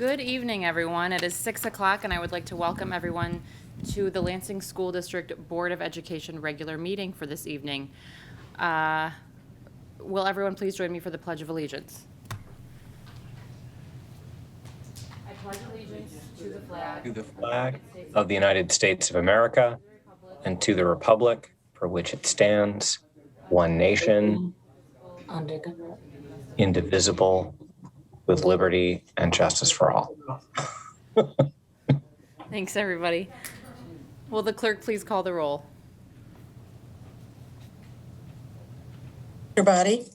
Good evening, everyone. It is 6 o'clock, and I would like to welcome everyone to the Lansing School District Board of Education regular meeting for this evening. Will everyone please join me for the Pledge of Allegiance? I pledge allegiance to the flag of the United States of America and to the republic for which it stands, one nation, indivisible, with liberty and justice for all. Thanks, everybody. Will the clerk please call the roll? Dr. Body,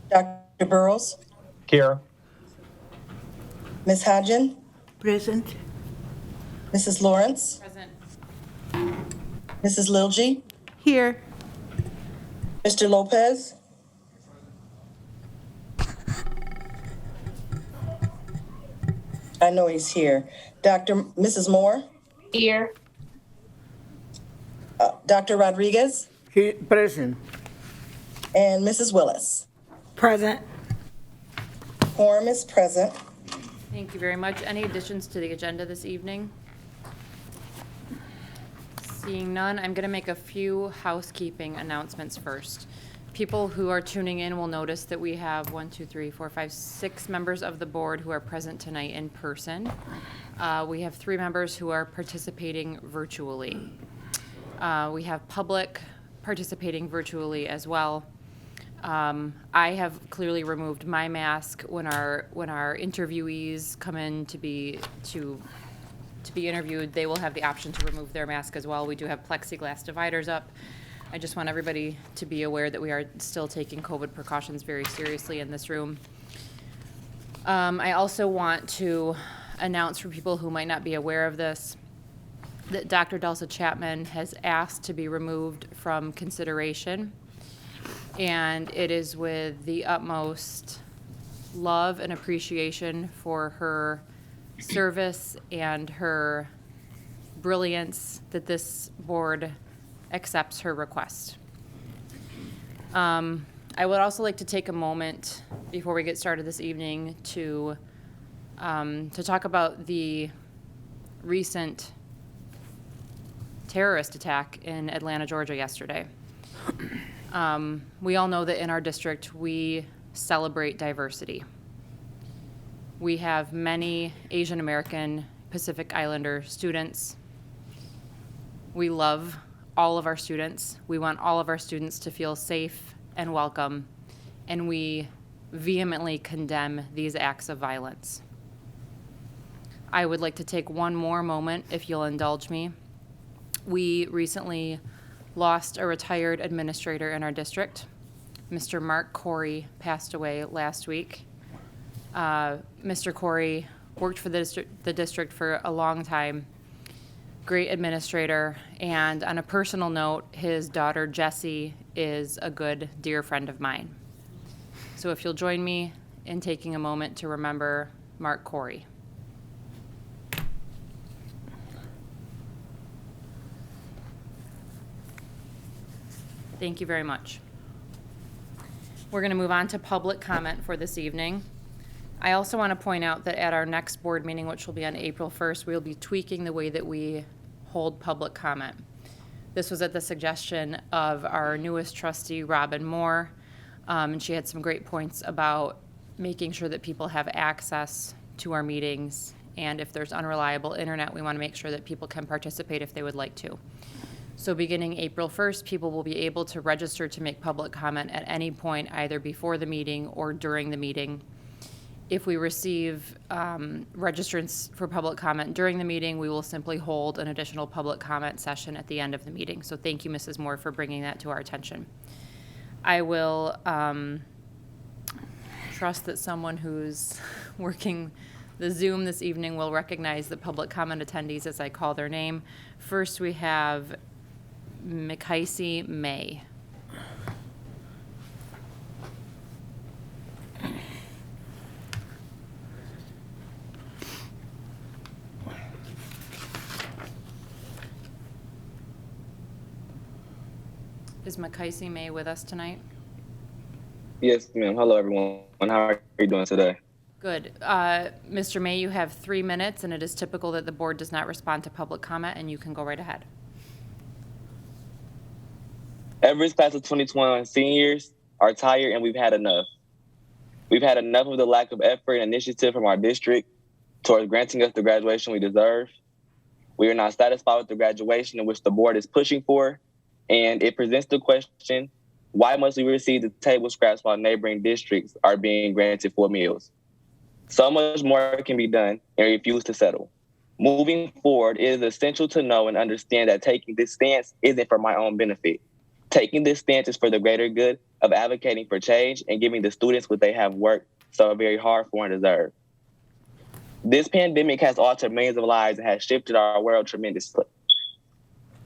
Dr. Burrows, Here. Ms. Hodgen, Present. Mrs. Lawrence, Present. Mrs. Lilgy, Here. Mr. Lopez, I know he's here. Mrs. Moore, Here. Dr. Rodriguez, Present. and Mrs. Willis. Present. Quorum is present. Thank you very much. Any additions to the agenda this evening? Seeing none, I'm going to make a few housekeeping announcements first. People who are tuning in will notice that we have 6 members of the board who are present tonight in person. We have 3 members who are participating virtually. We have public participating virtually as well. I have clearly removed my mask when our interviewees come in to be interviewed. They will have the option to remove their mask as well. We do have plexiglass dividers up. I just want everybody to be aware that we are still taking COVID precautions very seriously in this room. I also want to announce for people who might not be aware of this that Dr. Delsa Chapman has asked to be removed from consideration. And it is with the utmost love and appreciation for her service and her brilliance that this board accepts her request. I would also like to take a moment before we get started this evening to talk about the recent terrorist attack in Atlanta, Georgia yesterday. We all know that in our district, we celebrate diversity. We have many Asian American Pacific Islander students. We love all of our students. We want all of our students to feel safe and welcome, and we vehemently condemn these acts of violence. I would like to take one more moment, if you'll indulge me. We recently lost a retired administrator in our district. Mr. Mark Corey passed away last week. Mr. Corey worked for the district for a long time, great administrator, and on a personal note, his daughter Jessie is a good, dear friend of mine. So if you'll join me in taking a moment to remember Mark Corey. Thank you very much. We're going to move on to public comment for this evening. I also want to point out that at our next board meeting, which will be on April 1st, we'll be tweaking the way that we hold public comment. This was at the suggestion of our newest trustee, Robin Moore, and she had some great points about making sure that people have access to our meetings, and if there's unreliable internet, we want to make sure that people can participate if they would like to. So beginning April 1st, people will be able to register to make public comment at any point, either before the meeting or during the meeting. If we receive registrants for public comment during the meeting, we will simply hold an additional public comment session at the end of the meeting. So thank you, Mrs. Moore, for bringing that to our attention. I will trust that someone who's working the Zoom this evening will recognize the public comment attendees as I call their name. First, we have Mckaisi May. Is Mckaisi May with us tonight? Yes, ma'am. Hello, everyone. How are you doing today? Good. Mr. May, you have 3 minutes, and it is typical that the board does not respond to public comment, and you can go right ahead. Everest class of 2021 seniors are tired, and we've had enough. We've had enough of the lack of effort and initiative from our district towards granting us the graduation we deserve. We are not satisfied with the graduation in which the board is pushing for, and it presents the question, why must we receive the table scraps while neighboring districts are being granted full meals? So much more can be done, and we refuse to settle. Moving forward, it is essential to know and understand that taking this stance isn't for my own benefit. Taking this stance is for the greater good of advocating for change and giving the students what they have worked so very hard for and deserve. This pandemic has altered millions of lives and has shifted our world tremendously.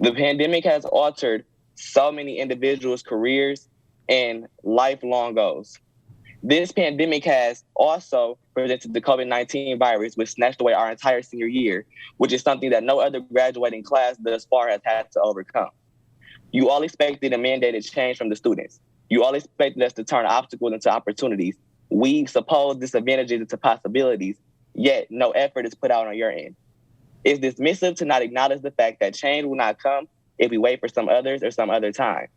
The pandemic has altered so many individuals' careers and lifelong goals. This pandemic has also presented the COVID-19 virus, which snatched away our entire senior year, which is something that no other graduating class thus far has had to overcome. You all expected a mandated change from the students. You all expected us to turn obstacles into opportunities. We suppose disadvantages into possibilities, yet no effort is put out on your end. It's dismissive to not acknowledge the fact that change will not come if we wait for some others or some other time.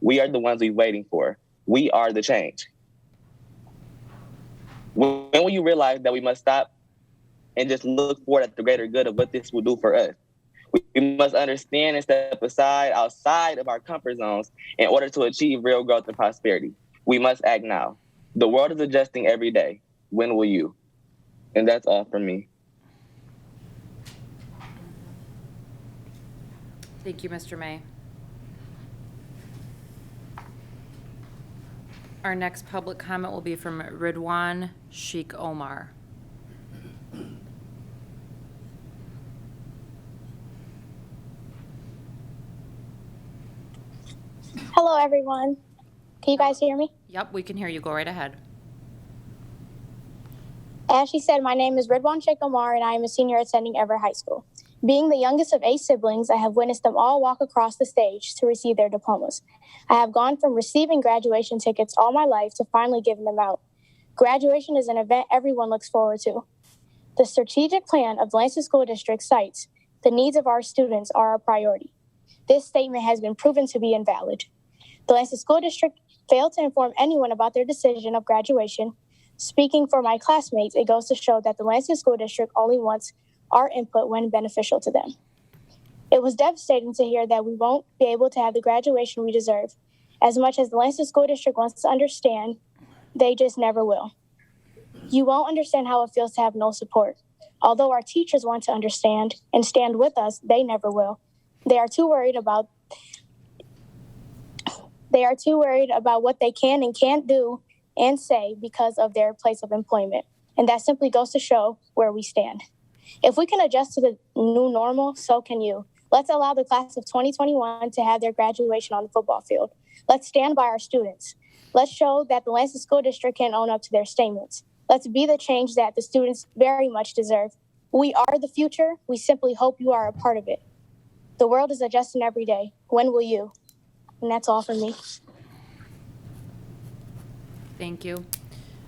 We are the ones we're waiting for. We are the change. When will you realize that we must stop and just look forward at the greater good of what this will do for us? We must understand and step outside of our comfort zones in order to achieve real growth and prosperity. We must act now. The world is adjusting every day. When will you? And that's all from me. Thank you, Mr. May. Our next public comment will be from Ridwan Sheikh Omar. Hello, everyone. Can you guys hear me? Yep, we can hear you. Go right ahead. As she said, my name is Ridwan Sheikh Omar, and I am a senior attending Everett High School. Being the youngest of 8 siblings, I have witnessed them all walk across the stage to receive their diplomas. I have gone from receiving graduation tickets all my life to finally giving them out. Graduation is an event everyone looks forward to. The strategic plan of the Lansing School District cites the needs of our students are a priority. This statement has been proven to be invalid. The Lansing School District failed to inform anyone about their decision of graduation. Speaking for my classmates, it goes to show that the Lansing School District only wants our input when beneficial to them. It was devastating to hear that we won't be able to have the graduation we deserve. As much as the Lansing School District wants to understand, they just never will. You won't understand how it feels to have no support. Although our teachers want to understand and stand with us, they never will. They are too worried about what they can and can't do and say because of their place of employment. And that simply goes to show where we stand. If we can adjust to the new normal, so can you. Let's allow the class of 2021 to have their graduation on the football field. Let's stand by our students. Let's show that the Lansing School District can own up to their statements. Let's be the change that the students very much deserve. We are the future. We simply hope you are a part of it. The world is adjusting every day. When will you? And that's all from me. Thank you.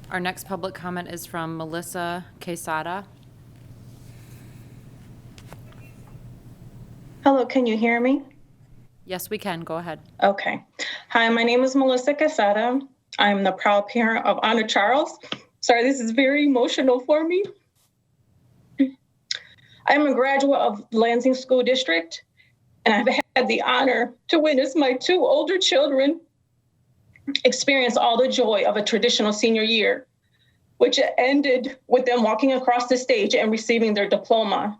Our next public comment is from Melissa Quesada. Hello, can you hear me? Yes, we can. Go ahead. Okay. Hi, my name is Melissa Quesada. I'm the proud parent of Anna Charles. Sorry, this is very emotional for me. I'm a graduate of Lansing School District, and I've had the honor to witness my 2 older children experience all the joy of a traditional senior year, which ended with them walking across the stage and receiving their diploma.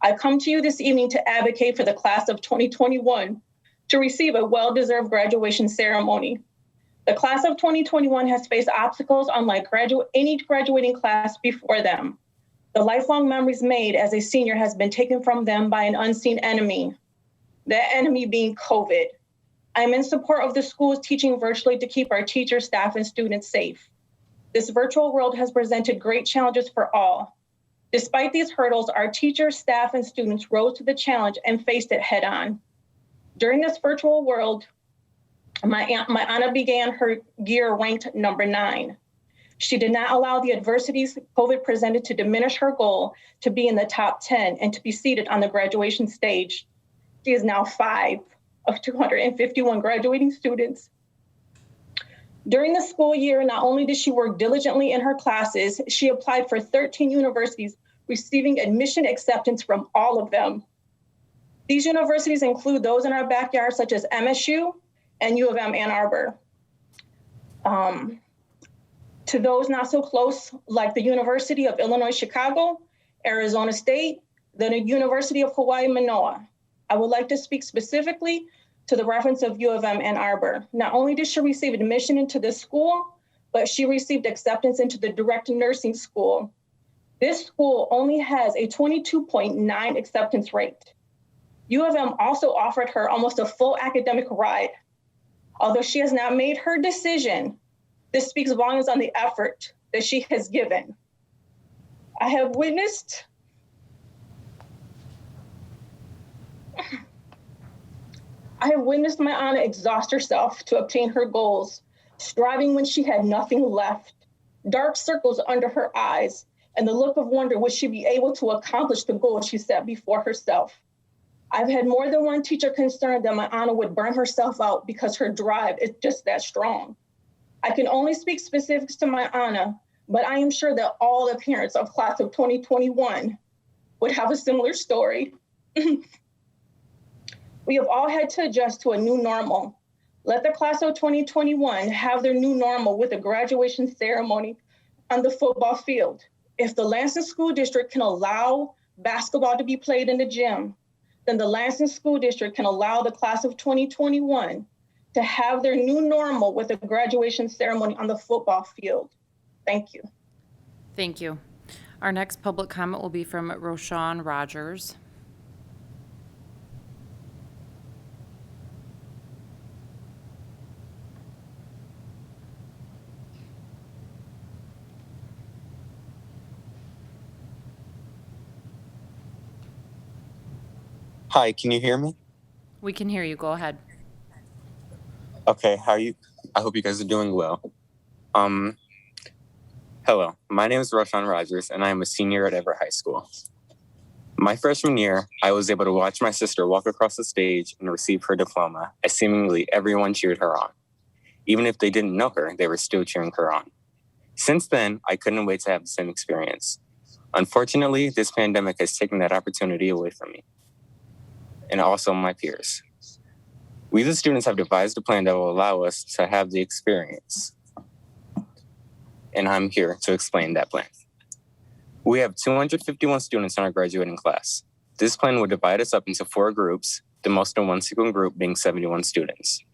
I come to you this evening to advocate for the class of 2021 to receive a well-deserved graduation ceremony. The class of 2021 has faced obstacles unlike any graduating class before them. The lifelong memories made as a senior has been taken from them by an unseen enemy, that enemy being COVID. I'm in support of the schools teaching virtually to keep our teachers, staff, and students safe. This virtual world has presented great challenges for all. Despite these hurdles, our teachers, staff, and students rose to the challenge and faced it head on. During this virtual world, my Anna began her year ranked number 9. She did not allow the adversities COVID presented to diminish her goal to be in the top 10 and to be seated on the graduation stage. She is now 5 of 251 graduating students. During the school year, not only did she work diligently in her classes, she applied for 13 universities, receiving admission acceptance from all of them. These universities include those in our backyard, such as MSU and U of M Ann Arbor. To those not so close, like the University of Illinois Chicago, Arizona State, the University of Hawaii Manoa. I would like to speak specifically to the reference of U of M Ann Arbor. Not only did she receive admission into this school, but she received acceptance into the direct nursing school. This school only has a 22.9 acceptance rate. U of M also offered her almost a full academic ride. Although she has not made her decision, this speaks volumes on the effort that she has given. I have witnessed my Anna exhaust herself to obtain her goals, striving when she had nothing left, dark circles under her eyes, and the look of wonder, would she be able to accomplish the goal she set before herself? I've had more than one teacher concerned that my Anna would burn herself out because her drive is just that strong. I can only speak specifics to my Anna, but I am sure that all the parents of class of 2021 would have a similar story. We have all had to adjust to a new normal. Let the class of 2021 have their new normal with a graduation ceremony on the football field. If the Lansing School District can allow basketball to be played in the gym, then the Lansing School District can allow the class of 2021 to have their new normal with a graduation ceremony on the football field. Thank you. Thank you. Our next public comment will be from Roshawn Rogers. Hi, can you hear me? We can hear you. Go ahead. Okay, how are you? I hope you guys are doing well. Hello, my name is Roshawn Rogers, and I am a senior at Everett High School. My freshman year, I was able to watch my sister walk across the stage and receive her diploma, as seemingly everyone cheered her on. Even if they didn't know her, they were still cheering her on. Since then, I couldn't wait to have the same experience. Unfortunately, this pandemic has taken that opportunity away from me, and also my peers. We, the students, have devised a plan that will allow us to have the experience. And I'm here to explain that plan. We have 251 students in our graduating class. This plan would divide us up into 4 groups, the most in one single group being 71 students.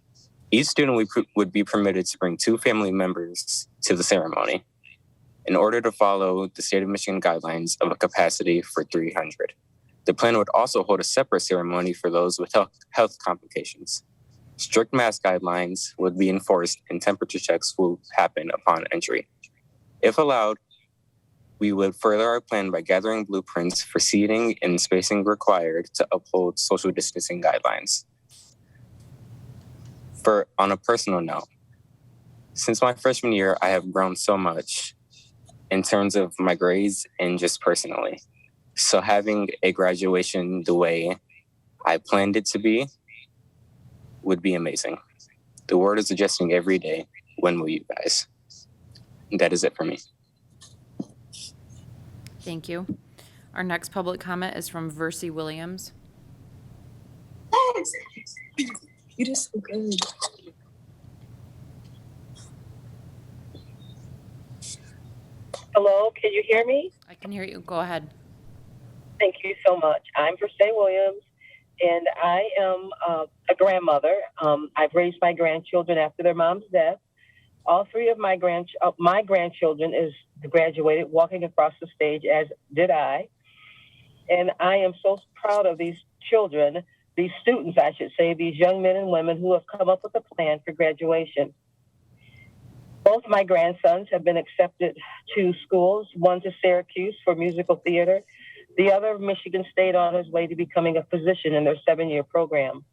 Each student would be permitted to bring 2 family members to the ceremony in order to follow the state of Michigan guidelines of a capacity for 300. The plan would also hold a separate ceremony for those with health complications. Strict mask guidelines would be enforced and temperature checks will happen upon entry. If allowed, we would further our plan by gathering blueprints for seating and spacing required to uphold social distancing guidelines. On a personal note, since my freshman year, I have grown so much in terms of my grades and just personally. So having a graduation the way I planned it to be would be amazing. The word is adjusting every day. When will you guys? That is it for me. Thank you. Our next public comment is from Versi Williams. You did so good. Hello, can you hear me? I can hear you. Go ahead. Thank you so much. I'm Roshawn Williams, and I am a grandmother. I've raised my grandchildren after their mom's death. All 3 of my grandchildren is graduated, walking across the stage, as did I. And I am so proud of these children, these students, I should say, these young men and women who have come up with a plan for graduation. Both my grandsons have been accepted to schools, one to Syracuse for musical theater, the other Michigan State on his way to becoming a physician in their 7-year program.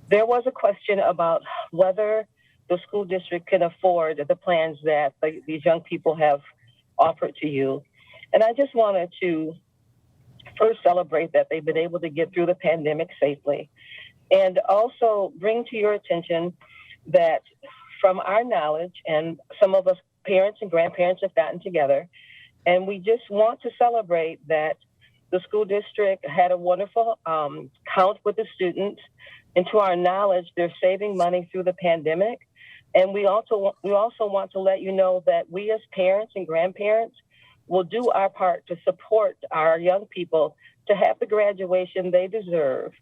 There was a question about whether the school district can afford the plans that these young people have offered to you. And I just wanted to first celebrate that they've been able to get through the pandemic safely, and also bring to your attention that from our knowledge, and some of us parents and grandparents have gotten together, and we just want to celebrate that the school district had a wonderful count with the students, and to our knowledge, they're saving money through the pandemic. And we also want to let you know that we as parents and grandparents will do our part to support our young people to have the graduation they deserve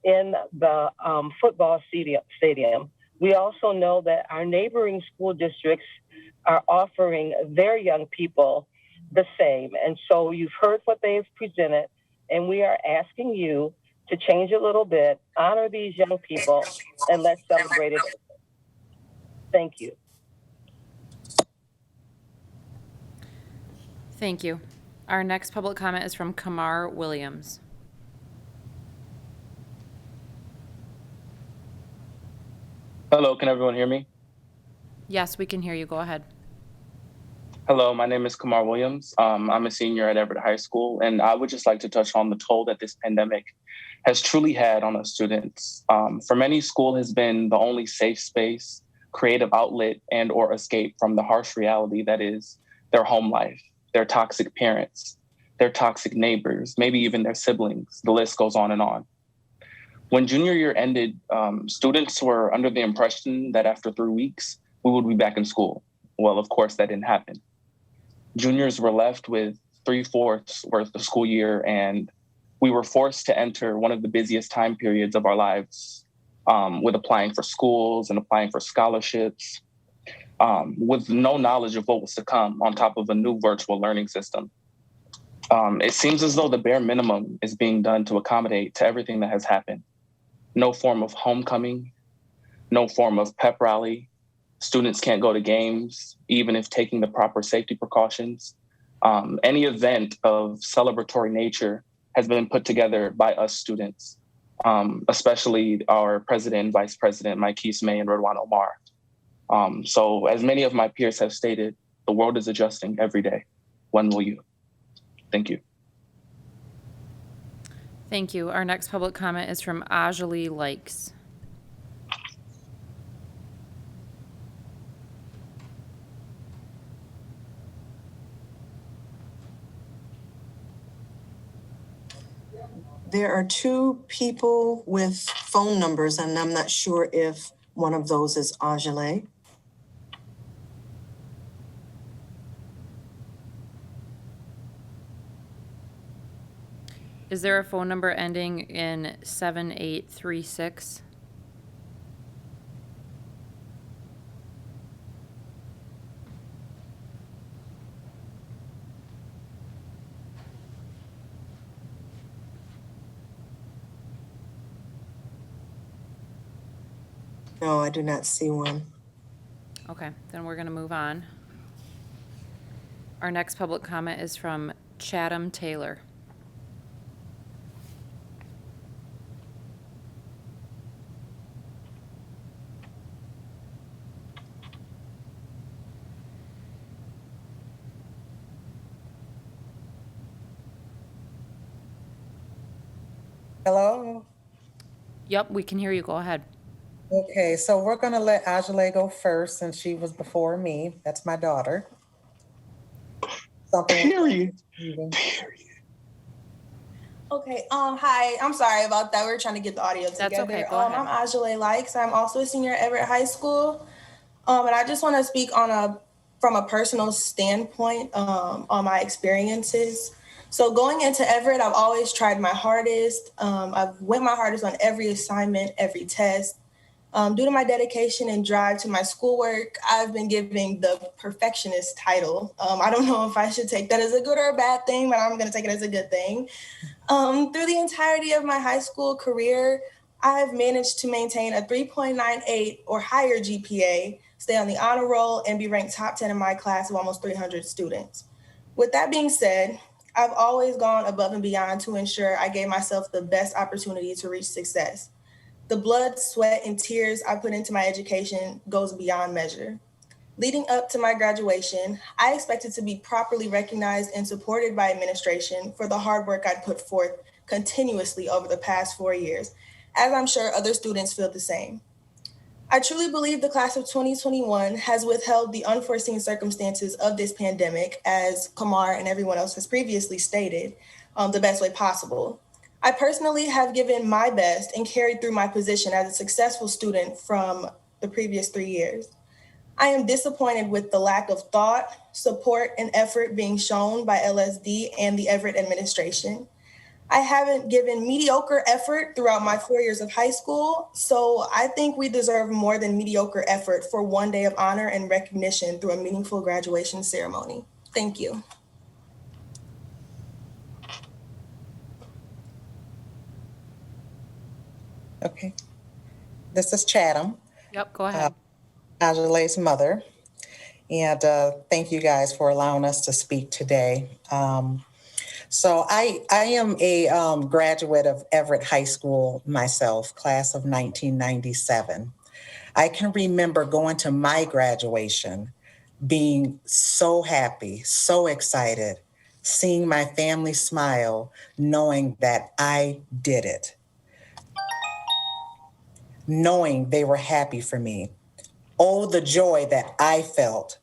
in the football stadium. We also know that our neighboring school districts are offering their young people the same. And so you've heard what they've presented, and we are asking you to change a little bit, honor these young people, and let's celebrate it. Thank you. Thank you. Our next public comment is from Kumar Williams. Hello, can everyone hear me? Yes, we can hear you. Go ahead. Hello, my name is Kumar Williams. I'm a senior at Everett High School, and I would just like to touch on the toll that this pandemic has truly had on us students. For many, school has been the only safe space, creative outlet, and or escape from the harsh reality that is their home life, their toxic parents, their toxic neighbors, maybe even their siblings. The list goes on and on. When junior year ended, students were under the impression that after 3 weeks, we would be back in school. Well, of course, that didn't happen. Juniors were left with 3/4 worth of school year, and we were forced to enter one of the busiest time periods of our lives, with applying for schools and applying for scholarships, with no knowledge of what was to come on top of a new virtual learning system. It seems as though the bare minimum is being done to accommodate to everything that has happened. No form of homecoming, no form of pep rally. Students can't go to games, even if taking the proper safety precautions. Any event of celebratory nature has been put together by us students, especially our president and vice president, Mykes May and Roshawn Omar. So as many of my peers have stated, the world is adjusting every day. When will you? Thank you. Thank you. Our next public comment is from Ajali Likes. There are two people with phone numbers, and I'm not sure if one of those is Ajale. Is there a phone number ending in 7836? No, I do not see one. Okay, then we're going to move on. Our next public comment is from Chatham Taylor. Hello? Yep, we can hear you. Go ahead. Okay, so we're gonna let Ajale go first since she was before me. That's my daughter. Period. Okay, hi, I'm sorry about that. We were trying to get the audio together. That's okay, go ahead. I'm Ajale Likes. I'm also a senior at Everett High School. And I just want to speak from a personal standpoint on my experiences. So going into Everett, I've always tried my hardest. I've went my hardest on every assignment, every test. Due to my dedication and drive to my schoolwork, I've been given the perfectionist title. I don't know if I should take that as a good or a bad thing, but I'm going to take it as a good thing. Through the entirety of my high school career, I've managed to maintain a 3.98 or higher GPA, stay on the honor roll, and be ranked top 10 in my class of almost 300 students. With that being said, I've always gone above and beyond to ensure I gave myself the best opportunity to reach success. The blood, sweat, and tears I put into my education goes beyond measure. Leading up to my graduation, I expected to be properly recognized and supported by administration for the hard work I'd put forth continuously over the past 4 years, as I'm sure other students feel the same. I truly believe the class of 2021 has withheld the unforeseen circumstances of this pandemic, as Kumar and everyone else has previously stated, the best way possible. I personally have given my best and carried through my position as a successful student from the previous 3 years. I am disappointed with the lack of thought, support, and effort being shown by LSD and the Everett administration. I haven't given mediocre effort throughout my 4 years of high school, so I think we deserve more than mediocre effort for one day of honor and recognition through a meaningful graduation ceremony. Thank you. Okay. This is Chatham, Yep, go ahead. Ajalay's mother. And thank you guys for allowing us to speak today. So I am a graduate of Everett High School myself, class of 1997. I can remember going to my graduation, being so happy, so excited, seeing my family smile, knowing that I did it, knowing they were happy for me. Oh, the joy that I felt.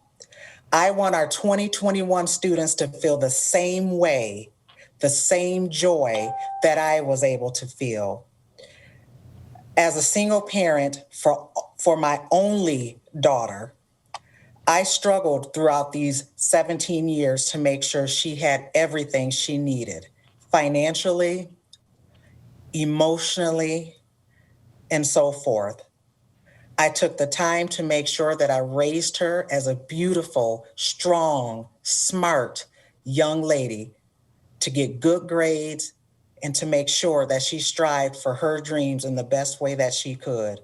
I want our 2021 students to feel the same way, the same joy that I was able to feel. As a single parent for my only daughter, I struggled throughout these 17 years to make sure she had everything she needed, financially, emotionally, and so forth. I took the time to make sure that I raised her as a beautiful, strong, smart young lady, to get good grades and to make sure that she strived for her dreams in the best way that she could.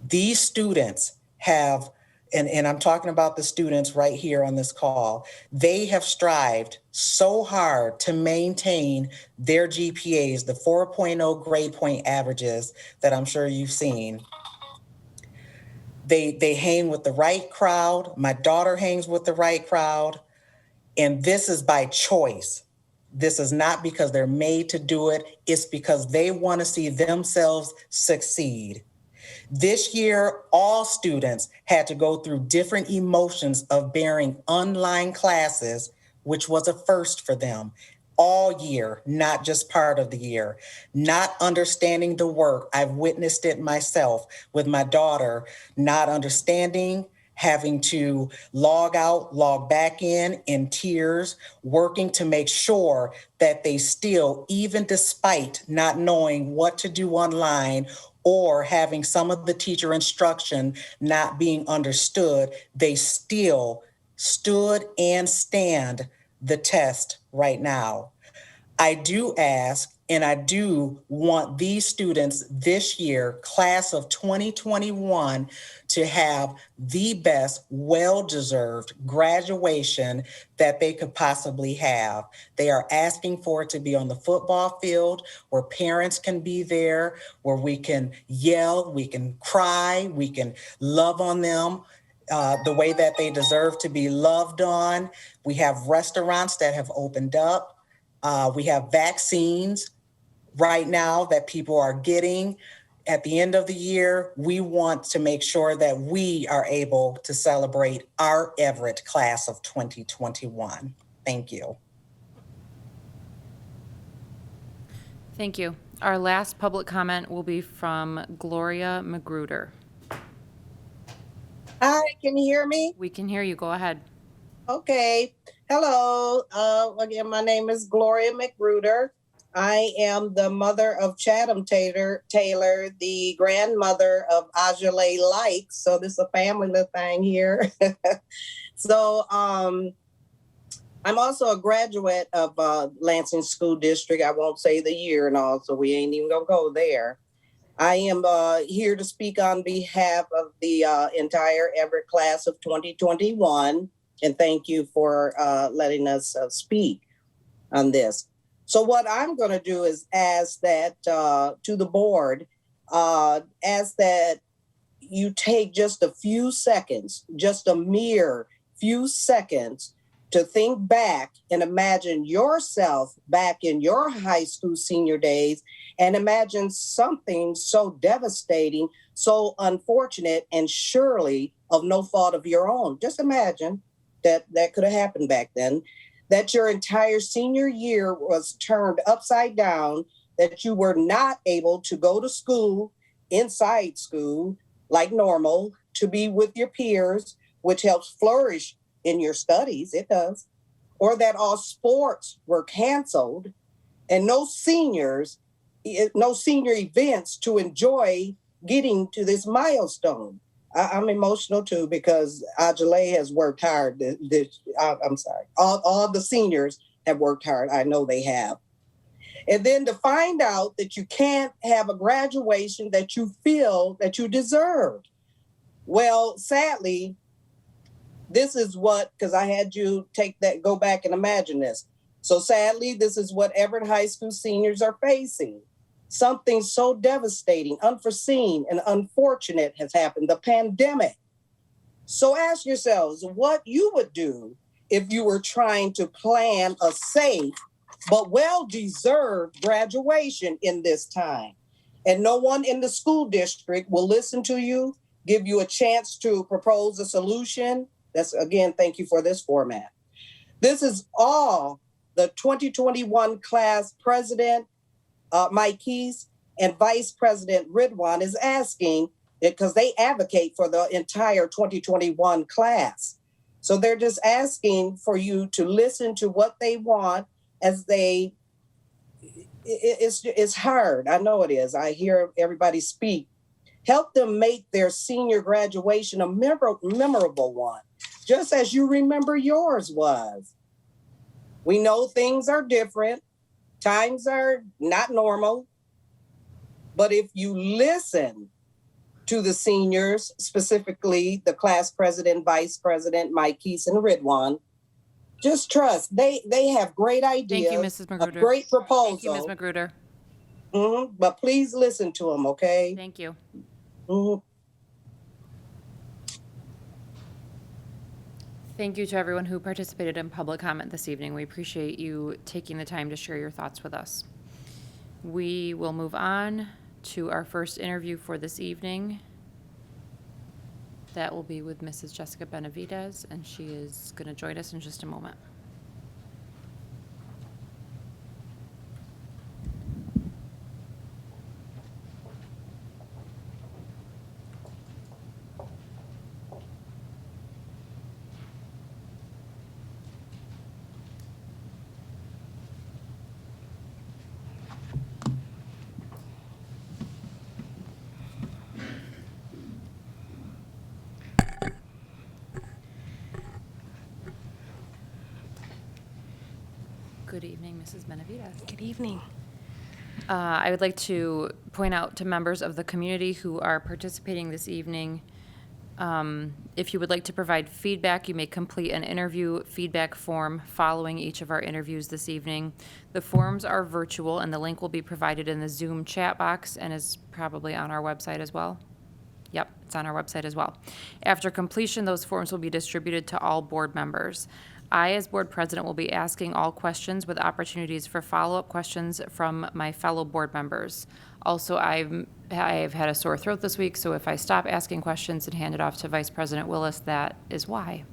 These students have, and I'm talking about the students right here on this call, they have strived so hard to maintain their GPAs, the 4.0 grade point averages that I'm sure you've seen. They hang with the right crowd. My daughter hangs with the right crowd. And this is by choice. This is not because they're made to do it. It's because they want to see themselves succeed. This year, all students had to go through different emotions of bearing online classes, which was a first for them. All year, not just part of the year, not understanding the work. I've witnessed it myself with my daughter, not understanding, having to log out, log back in tears, working to make sure that they still, even despite not knowing what to do online or having some of the teacher instruction not being understood, they still stood and stand the test right now. I do ask, and I do want these students this year, class of 2021, to have the best, well-deserved graduation that they could possibly have. They are asking for it to be on the football field where parents can be there, where we can yell, we can cry, we can love on them the way that they deserve to be loved on. We have restaurants that have opened up. We have vaccines right now that people are getting. At the end of the year, we want to make sure that we are able to celebrate our Everett class of 2021. Thank you. Thank you. Our last public comment will be from Gloria Mcgruder. Hi, can you hear me? We can hear you. Go ahead. Okay. Hello. Again, my name is Gloria Mcgruder. I am the mother of Chatham Taylor, the grandmother of Ajalay Light. So this is a family little thing here. So I'm also a graduate of Lansing School District. I won't say the year and all, so we ain't even gonna go there. I am here to speak on behalf of the entire Everett class of 2021. And thank you for letting us speak on this. So what I'm going to do is ask that to the board, ask that you take just a few seconds, just a mere few seconds, to think back and imagine yourself back in your high school senior days, and imagine something so devastating, so unfortunate, and surely of no fault of your own. Just imagine that could have happened back then, that your entire senior year was turned upside down, that you were not able to go to school, inside school, like normal, to be with your peers, which helps flourish in your studies, it does, or that all sports were canceled and no senior events to enjoy getting to this milestone. I'm emotional too because Ajale has worked hard. I'm sorry. All the seniors have worked hard. I know they have. And then to find out that you can't have a graduation that you feel that you deserve. Well, sadly, this is what, because I had you go back and imagine this. So sadly, this is what Everett High School seniors are facing. Something so devastating, unforeseen, and unfortunate has happened, the pandemic. So ask yourselves what you would do if you were trying to plan a safe but well-deserved graduation in this time. And no one in the school district will listen to you, give you a chance to propose a solution. That's, again, thank you for this format. This is all the 2021 class president, Mike Keys, and Vice President Ridwan is asking, because they advocate for the entire 2021 class. So they're just asking for you to listen to what they want as it's hard. I know it is. I hear everybody speak. Help them make their senior graduation a memorable one, just as you remember yours was. We know things are different. Times are not normal. But if you listen to the seniors, specifically the class president, vice president, Mike Keese and Ridwan, just trust. They have great ideas. Thank you, Mrs. Mcgruder. A great proposal. Thank you, Ms. Mcgruder. Mm-hmm. But please listen to them, okay? Thank you. Mm-hmm. Thank you to everyone who participated in public comment this evening. We appreciate you taking the time to share your thoughts with us. We will move on to our first interview for this evening. That will be with Mrs. Jessica Benavides, and she is going to join us in just a moment. Good evening, Mrs. Benavides. Good evening. I would like to point out to members of the community who are participating this evening, if you would like to provide feedback, you may complete an interview feedback form following each of our interviews this evening. The forms are virtual, and the link will be provided in the Zoom chat box and is probably on our website as well. Yep, it's on our website as well. After completion, those forms will be distributed to all board members. I, as board president, will be asking all questions with opportunities for follow-up questions from my fellow board members. Also, I've had a sore throat this week, so if I stop asking questions and hand it off to Vice President Willis, that is why.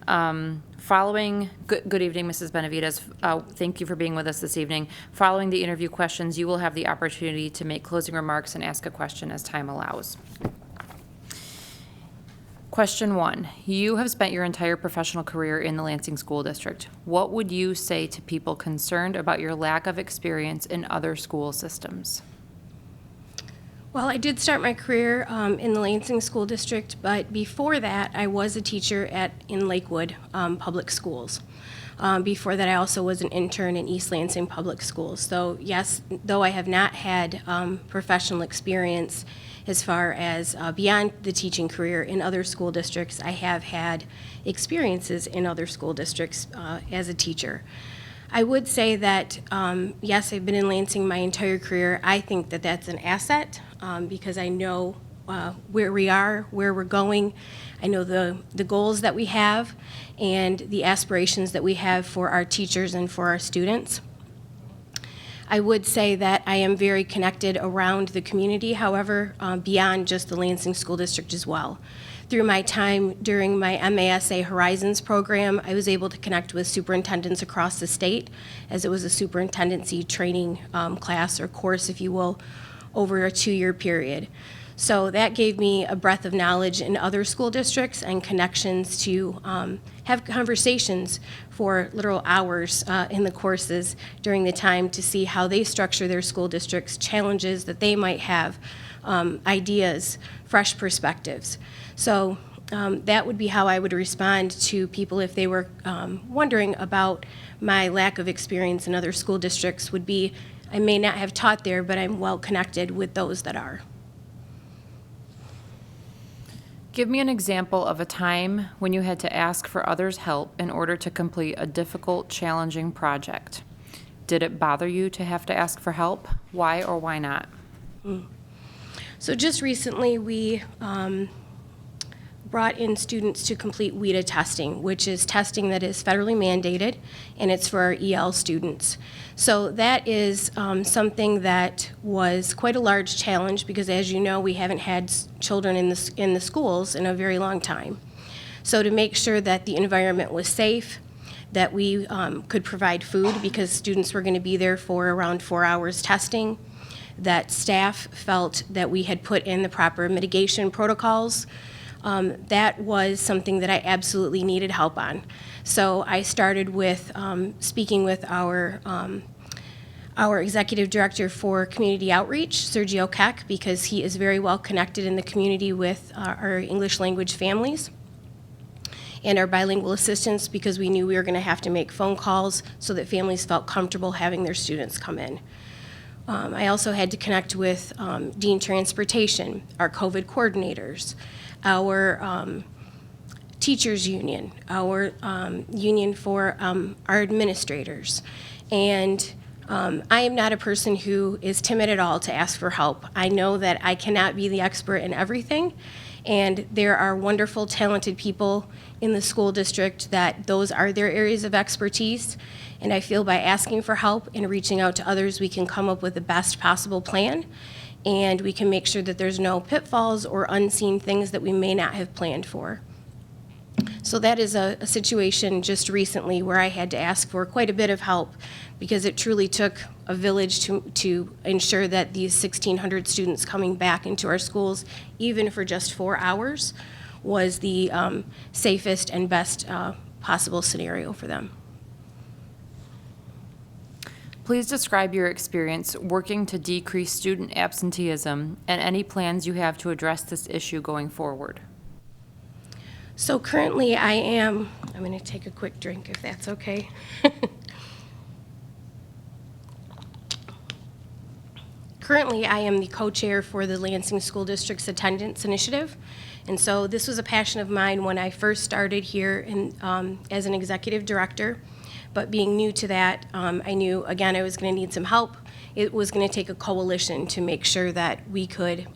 Good evening, Mrs. Benavides. Thank you for being with us this evening. Following the interview questions, you will have the opportunity to make closing remarks and ask a question as time allows. Question 1. You have spent your entire professional career in the Lansing School District. What would you say to people concerned about your lack of experience in other school systems? Well, I did start my career in the Lansing School District, but before that, I was a teacher in Lakewood Public Schools. Before that, I also was an intern in East Lansing Public Schools. So yes, though I have not had professional experience as far as beyond the teaching career in other school districts, I have had experiences in other school districts as a teacher. I would say that, yes, I've been in Lansing my entire career. I think that that's an asset because I know where we are, where we're going. I know the goals that we have and the aspirations that we have for our teachers and for our students. I would say that I am very connected around the community, however, beyond just the Lansing School District as well. Through my time during my MASA Horizons program, I was able to connect with superintendents across the state, as it was a superintendency training class or course, if you will, over a 2-year period. So that gave me a breadth of knowledge in other school districts and connections to have conversations for literal hours in the courses during the time to see how they structure their school districts, challenges that they might have, ideas, fresh perspectives. So that would be how I would respond to people if they were wondering about my lack of experience in other school districts. Would be, I may not have taught there, but I'm well connected with those that are. Give me an example of a time when you had to ask for others' help in order to complete a difficult, challenging project. Did it bother you to have to ask for help? Why or why not? So just recently, we brought in students to complete WIDA testing, which is testing that is federally mandated, and it's for our EL students. So that is something that was quite a large challenge because, as you know, we haven't had children in the schools in a very long time. So to make sure that the environment was safe, that we could provide food because students were going to be there for around 4 hours testing, that staff felt that we had put in the proper mitigation protocols. That was something that I absolutely needed help on. So I started with speaking with our executive director for community outreach, Sergio Keck, because he is very well connected in the community with our English language families, and our bilingual assistants, because we knew we were going to have to make phone calls so that families felt comfortable having their students come in. I also had to connect with Dean Transportation, our COVID coordinators, our teachers union, our union for our administrators. And I am not a person who is timid at all to ask for help. I know that I cannot be the expert in everything, and there are wonderful, talented people in the school district that those are their areas of expertise. And I feel by asking for help and reaching out to others, we can come up with the best possible plan, and we can make sure that there's no pitfalls or unseen things that we may not have planned for. So that is a situation just recently where I had to ask for quite a bit of help because it truly took a village to ensure that these 1,600 students coming back into our schools, even for just 4 hours, was the safest and best possible scenario for them. Please describe your experience working to decrease student absenteeism and any plans you have to address this issue going forward. So currently I'm going to take a quick drink if that's okay. Currently, I am the co-chair for the Lansing School District's Attendance Initiative. And so this was a passion of mine when I first started here as an executive director. But being new to that, I knew, again, I was going to need some help. It was going to take a coalition to make sure that we could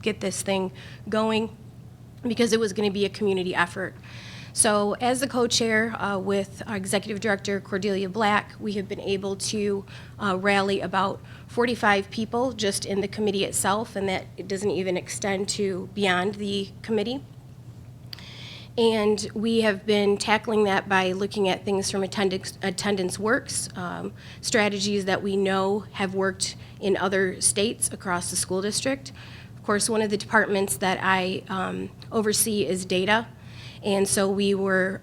get this thing going because it was going to be a community effort. So as the co-chair with our executive director, Cordelia Black, we have been able to rally about 45 people just in the committee itself, and that it doesn't even extend to beyond the committee. And we have been tackling that by looking at things from attendance works, strategies that we know have worked in other states across the school district. Of course, one of the departments that I oversee is data. And so we were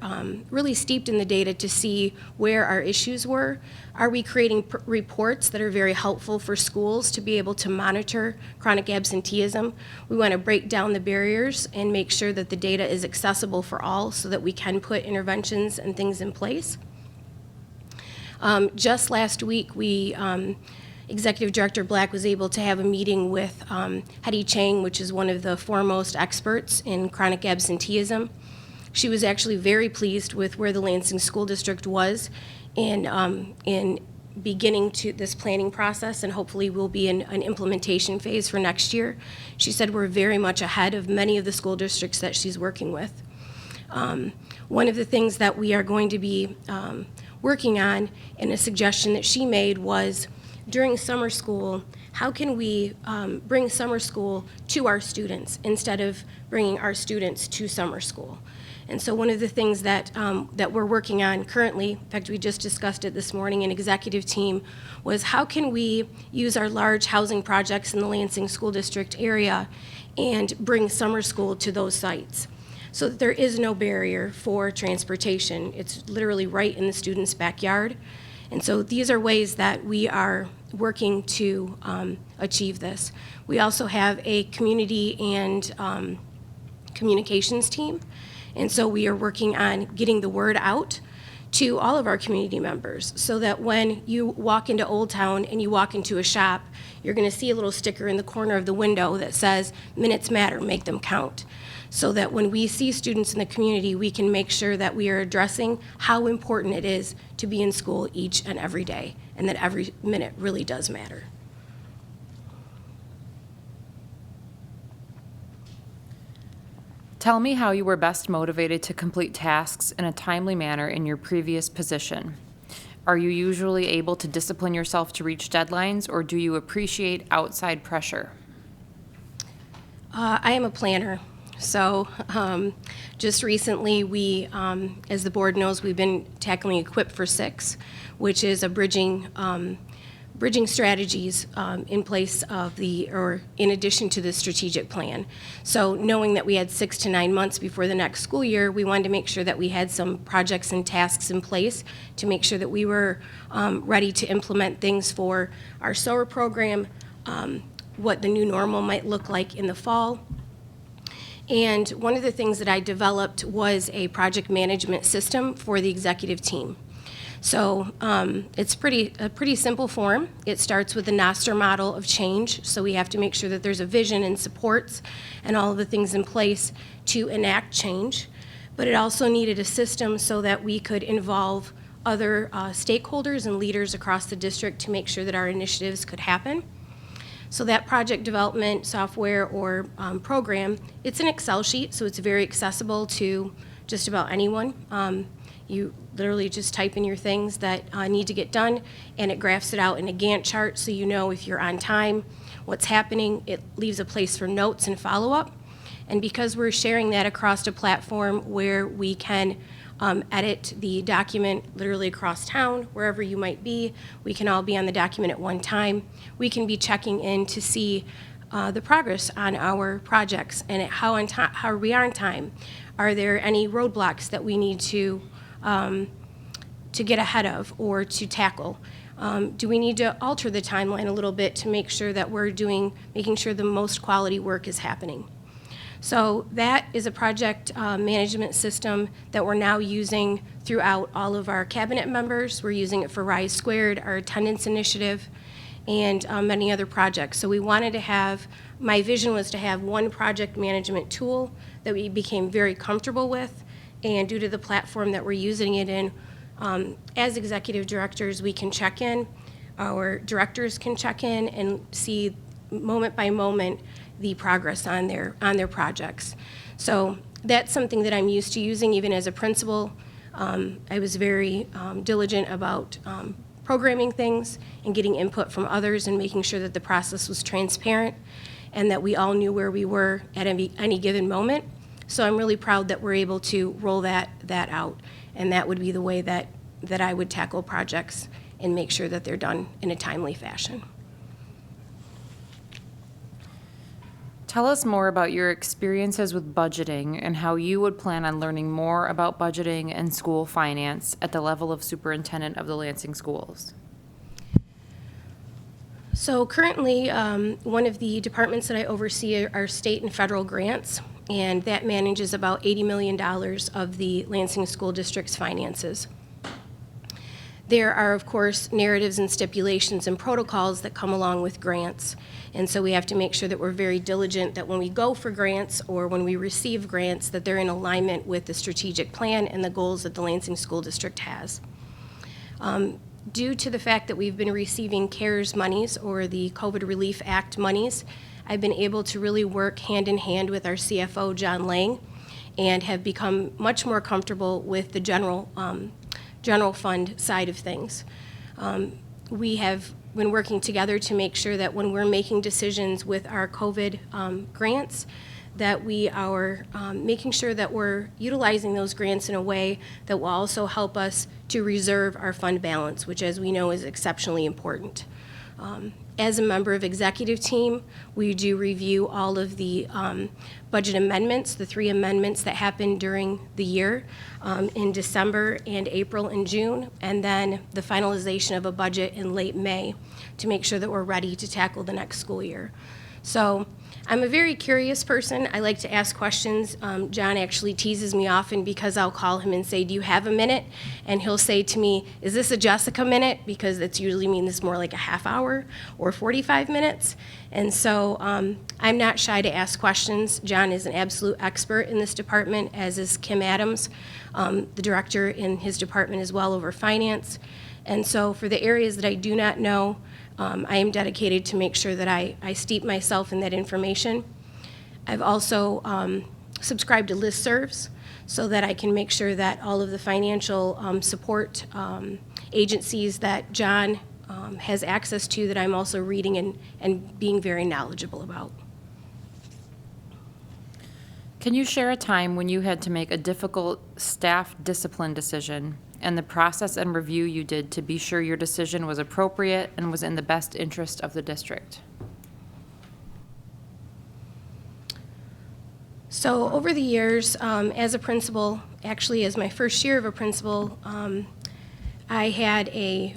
really steeped in the data to see where our issues were. Are we creating reports that are very helpful for schools to be able to monitor chronic absenteeism? We want to break down the barriers and make sure that the data is accessible for all so that we can put interventions and things in place. Just last week, Executive Director Black was able to have a meeting with Hedy Chang, which is one of the foremost experts in chronic absenteeism. She was actually very pleased with where the Lansing School District was in beginning to this planning process, and hopefully we'll be in an implementation phase for next year. She said we're very much ahead of many of the school districts that she's working with. One of the things that we are going to be working on, and a suggestion that she made, was during summer school, how can we bring summer school to our students instead of bringing our students to summer school? And so one of the things that we're working on currently, in fact, we just discussed it this morning in executive team, was how can we use our large housing projects in the Lansing School District area and bring summer school to those sites so that there is no barrier for transportation. It's literally right in the student's backyard. And so these are ways that we are working to achieve this. We also have a community and communications team. And so we are working on getting the word out to all of our community members so that when you walk into Old Town and you walk into a shop, you're going to see a little sticker in the corner of the window that says, "Minutes matter, make them count." So that when we see students in the community, we can make sure that we are addressing how important it is to be in school each and every day, and that every minute really does matter. Tell me how you were best motivated to complete tasks in a timely manner in your previous position. Are you usually able to discipline yourself to reach deadlines, or do you appreciate outside pressure? I am a planner. So just recently, we, as the board knows, we've been tackling Equip for 6, which is a bridging strategies in place of or in addition to the strategic plan. So knowing that we had 6 to 9 months before the next school year, we wanted to make sure that we had some projects and tasks in place to make sure that we were ready to implement things for our SOAR program, what the new normal might look like in the fall. And one of the things that I developed was a project management system for the executive team. So it's a pretty simple form. It starts with the Nostr model of change. So we have to make sure that there's a vision and supports and all of the things in place to enact change. But it also needed a system so that we could involve other stakeholders and leaders across the district to make sure that our initiatives could happen. So that project development software or program, it's an Excel sheet, so it's very accessible to just about anyone. You literally just type in your things that need to get done, and it graphs it out in a Gantt chart so you know if you're on time, what's happening. It leaves a place for notes and follow-up. And because we're sharing that across a platform where we can edit the document literally across town, wherever you might be, we can all be on the document at one time. We can be checking in to see the progress on our projects and how are we on time. Are there any roadblocks that we need to get ahead of or to tackle? Do we need to alter the timeline a little bit to make sure that we're making sure the most quality work is happening? So that is a project management system that we're now using throughout all of our cabinet members. We're using it for Rise Squared, our attendance initiative, and many other projects. So we wanted to have, my vision was to have one project management tool that we became very comfortable with, and due to the platform that we're using it in, as executive directors, we can check in, our directors can check in and see moment by moment the progress on their projects. So that's something that I'm used to using even as a principal. I was very diligent about programming things and getting input from others and making sure that the process was transparent and that we all knew where we were at any given moment. So I'm really proud that we're able to roll that out, and that would be the way that I would tackle projects and make sure that they're done in a timely fashion. Tell us more about your experiences with budgeting and how you would plan on learning more about budgeting and school finance at the level of superintendent of the Lansing schools. So currently, one of the departments that I oversee are state and federal grants, and that manages about $80 million of the Lansing School District's finances. There are, of course, narratives and stipulations and protocols that come along with grants. And so we have to make sure that we're very diligent that when we go for grants or when we receive grants, that they're in alignment with the strategic plan and the goals that the Lansing School District has. Due to the fact that we've been receiving CARES monies or the COVID Relief Act monies, I've been able to really work hand in hand with our CFO, John Lang, and have become much more comfortable with the general fund side of things. We have been working together to make sure that when we're making decisions with our COVID grants, that we are making sure that we're utilizing those grants in a way that will also help us to reserve our fund balance, which, as we know, is exceptionally important. As a member of executive team, we do review all of the budget amendments, the 3 amendments that happened during the year in December and April and June, and then the finalization of a budget in late May to make sure that we're ready to tackle the next school year. So I'm a very curious person. I like to ask questions. John actually teases me often because I'll call him and say, do you have a minute? And he'll say to me, is this a Jessica minute? Because that's usually means more like a half hour or 45 minutes. And so I'm not shy to ask questions. John is an absolute expert in this department, as is Kim Adams, the director in his department as well over finance. And so for the areas that I do not know, I am dedicated to make sure that I steep myself in that information. I've also subscribed to listservs so that I can make sure that all of the financial support agencies that John has access to, that I'm also reading and being very knowledgeable about. Can you share a time when you had to make a difficult staff discipline decision and the process and review you did to be sure your decision was appropriate and was in the best interest of the district? So over the years, as a principal, actually as my first year of a principal, I had a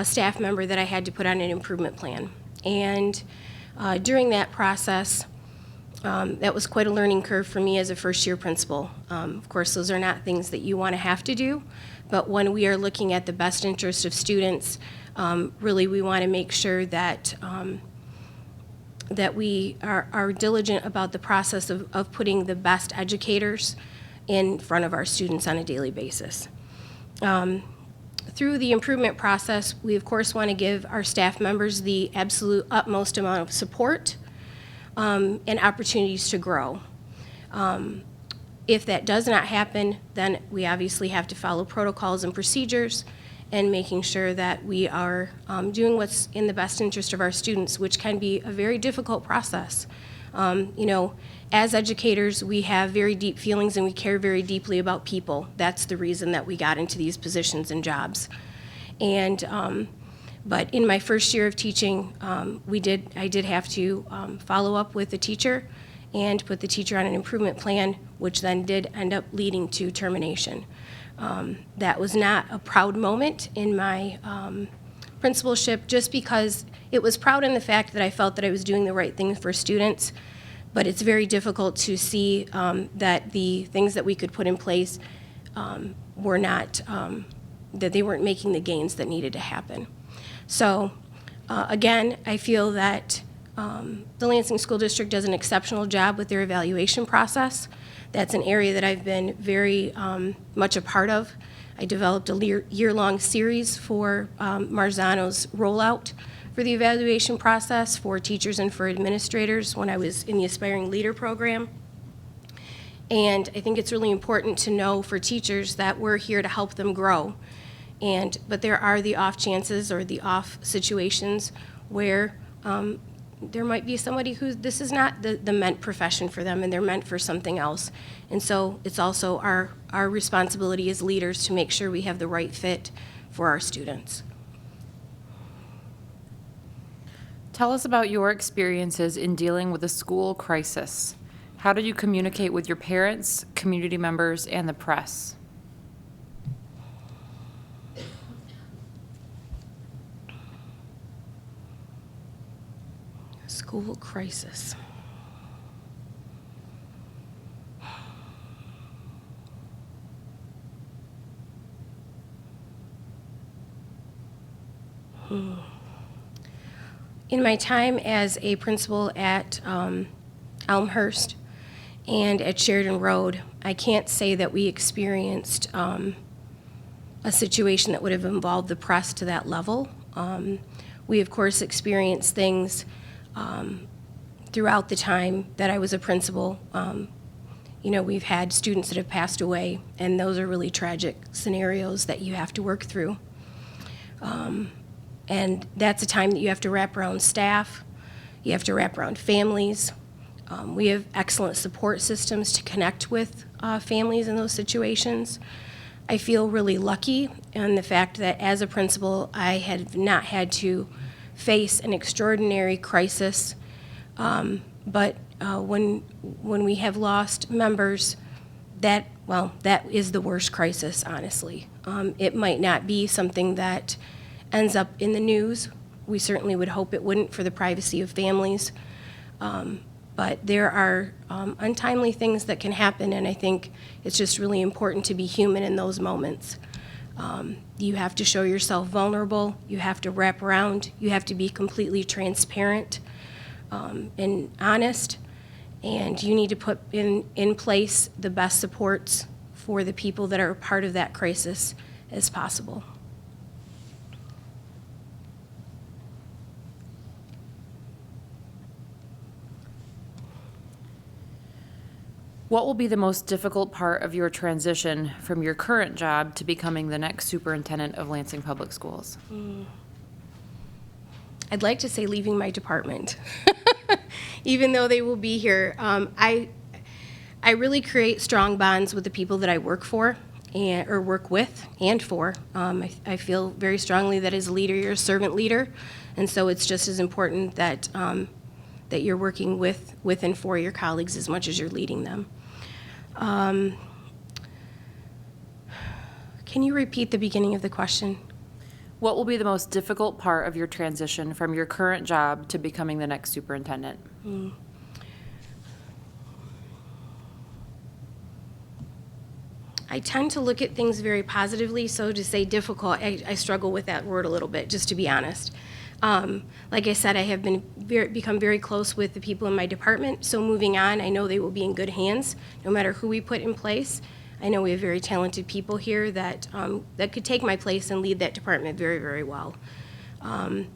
staff member that I had to put on an improvement plan. And during that process, that was quite a learning curve for me as a first-year principal. Of course, those are not things that you want to have to do, but when we are looking at the best interest of students, really we want to make sure that that we are diligent about the process of putting the best educators in front of our students on a daily basis. Through the improvement process, we of course want to give our staff members the absolute utmost amount of support and opportunities to grow. If that does not happen, then we obviously have to follow protocols and procedures and making sure that we are doing what's in the best interest of our students, which can be a very difficult process. You know, as educators, we have very deep feelings and we care very deeply about people. That's the reason that we got into these positions and jobs. And but in my first year of teaching, I did have to follow up with the teacher and put the teacher on an improvement plan, which then did end up leading to termination. That was not a proud moment in my principalship, just because it was proud in the fact that I felt that I was doing the right thing for students, but it's very difficult to see that the things that we could put in place were not, that they weren't making the gains that needed to happen. So again, I feel that the Lansing School District does an exceptional job with their evaluation process. That's an area that I've been very much a part of. I developed a year-long series for Marzano's rollout for the evaluation process for teachers and for administrators when I was in the Aspiring Leader program. And I think it's really important to know for teachers that we're here to help them grow. But there are the off chances or the off situations where there might be somebody who this is not the meant profession for them and they're meant for something else. And so it's also our responsibility as leaders to make sure we have the right fit for our students. Tell us about your experiences in dealing with a school crisis. How did you communicate with your parents, community members, and the press? School crisis. In my time as a principal at Elmhurst and at Sheridan Road, I can't say that we experienced a situation that would have involved the press to that level. We, of course, experienced things throughout the time that I was a principal. We've had students that have passed away, and those are really tragic scenarios that you have to work through. And that's a time that you have to wrap around staff, you have to wrap around families. We have excellent support systems to connect with families in those situations. I feel really lucky in the fact that as a principal, I have not had to face an extraordinary crisis. But when we have lost members, that is the worst crisis, honestly. It might not be something that ends up in the news. We certainly would hope it wouldn't for the privacy of families. But there are untimely things that can happen, and I think it's just really important to be human in those moments. You have to show yourself vulnerable, you have to wrap around, you have to be completely transparent and honest, and you need to put in place the best supports for the people that are a part of that crisis as possible. What will be the most difficult part of your transition from your current job to becoming the next superintendent of Lansing Public Schools? I'd like to say leaving my department, even though they will be here. I really create strong bonds with the people that I work for or work with and for. I feel very strongly that as a leader, you're a servant leader, and so it's just as important that that you're working with and for your colleagues as much as you're leading them. Can you repeat the beginning of the question? What will be the most difficult part of your transition from your current job to becoming the next superintendent? I tend to look at things very positively, so to say difficult, I struggle with that word a little bit, just to be honest. Like I said, I have become very close with the people in my department, so moving on, I know they will be in good hands, no matter who we put in place. I know we have very talented people here that could take my place and lead that department very, very well. I'm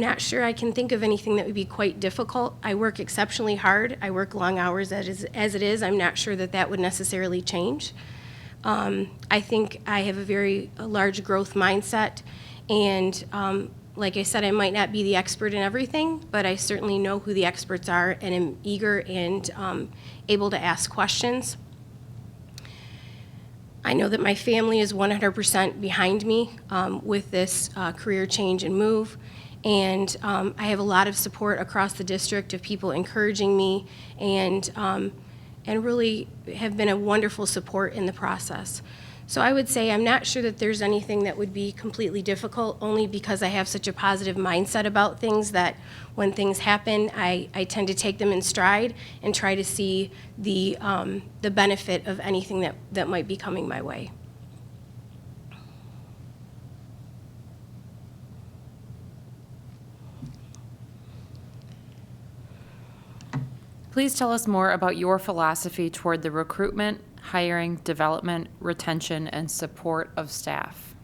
not sure I can think of anything that would be quite difficult. I work exceptionally hard. I work long hours as it is. I'm not sure that would necessarily change. I think I have a large growth mindset, and like I said, I might not be the expert in everything, but I certainly know who the experts are and am eager and able to ask questions. I know that my family is 100% behind me with this career change and move, and I have a lot of support across the district of people encouraging me and really have been a wonderful support in the process. So I would say I'm not sure that there's anything that would be completely difficult, only because I have such a positive mindset about things that when things happen, I tend to take them in stride and try to see the benefit of anything that might be coming my way. Please tell us more about your philosophy toward the recruitment, hiring, development, retention, and support of staff.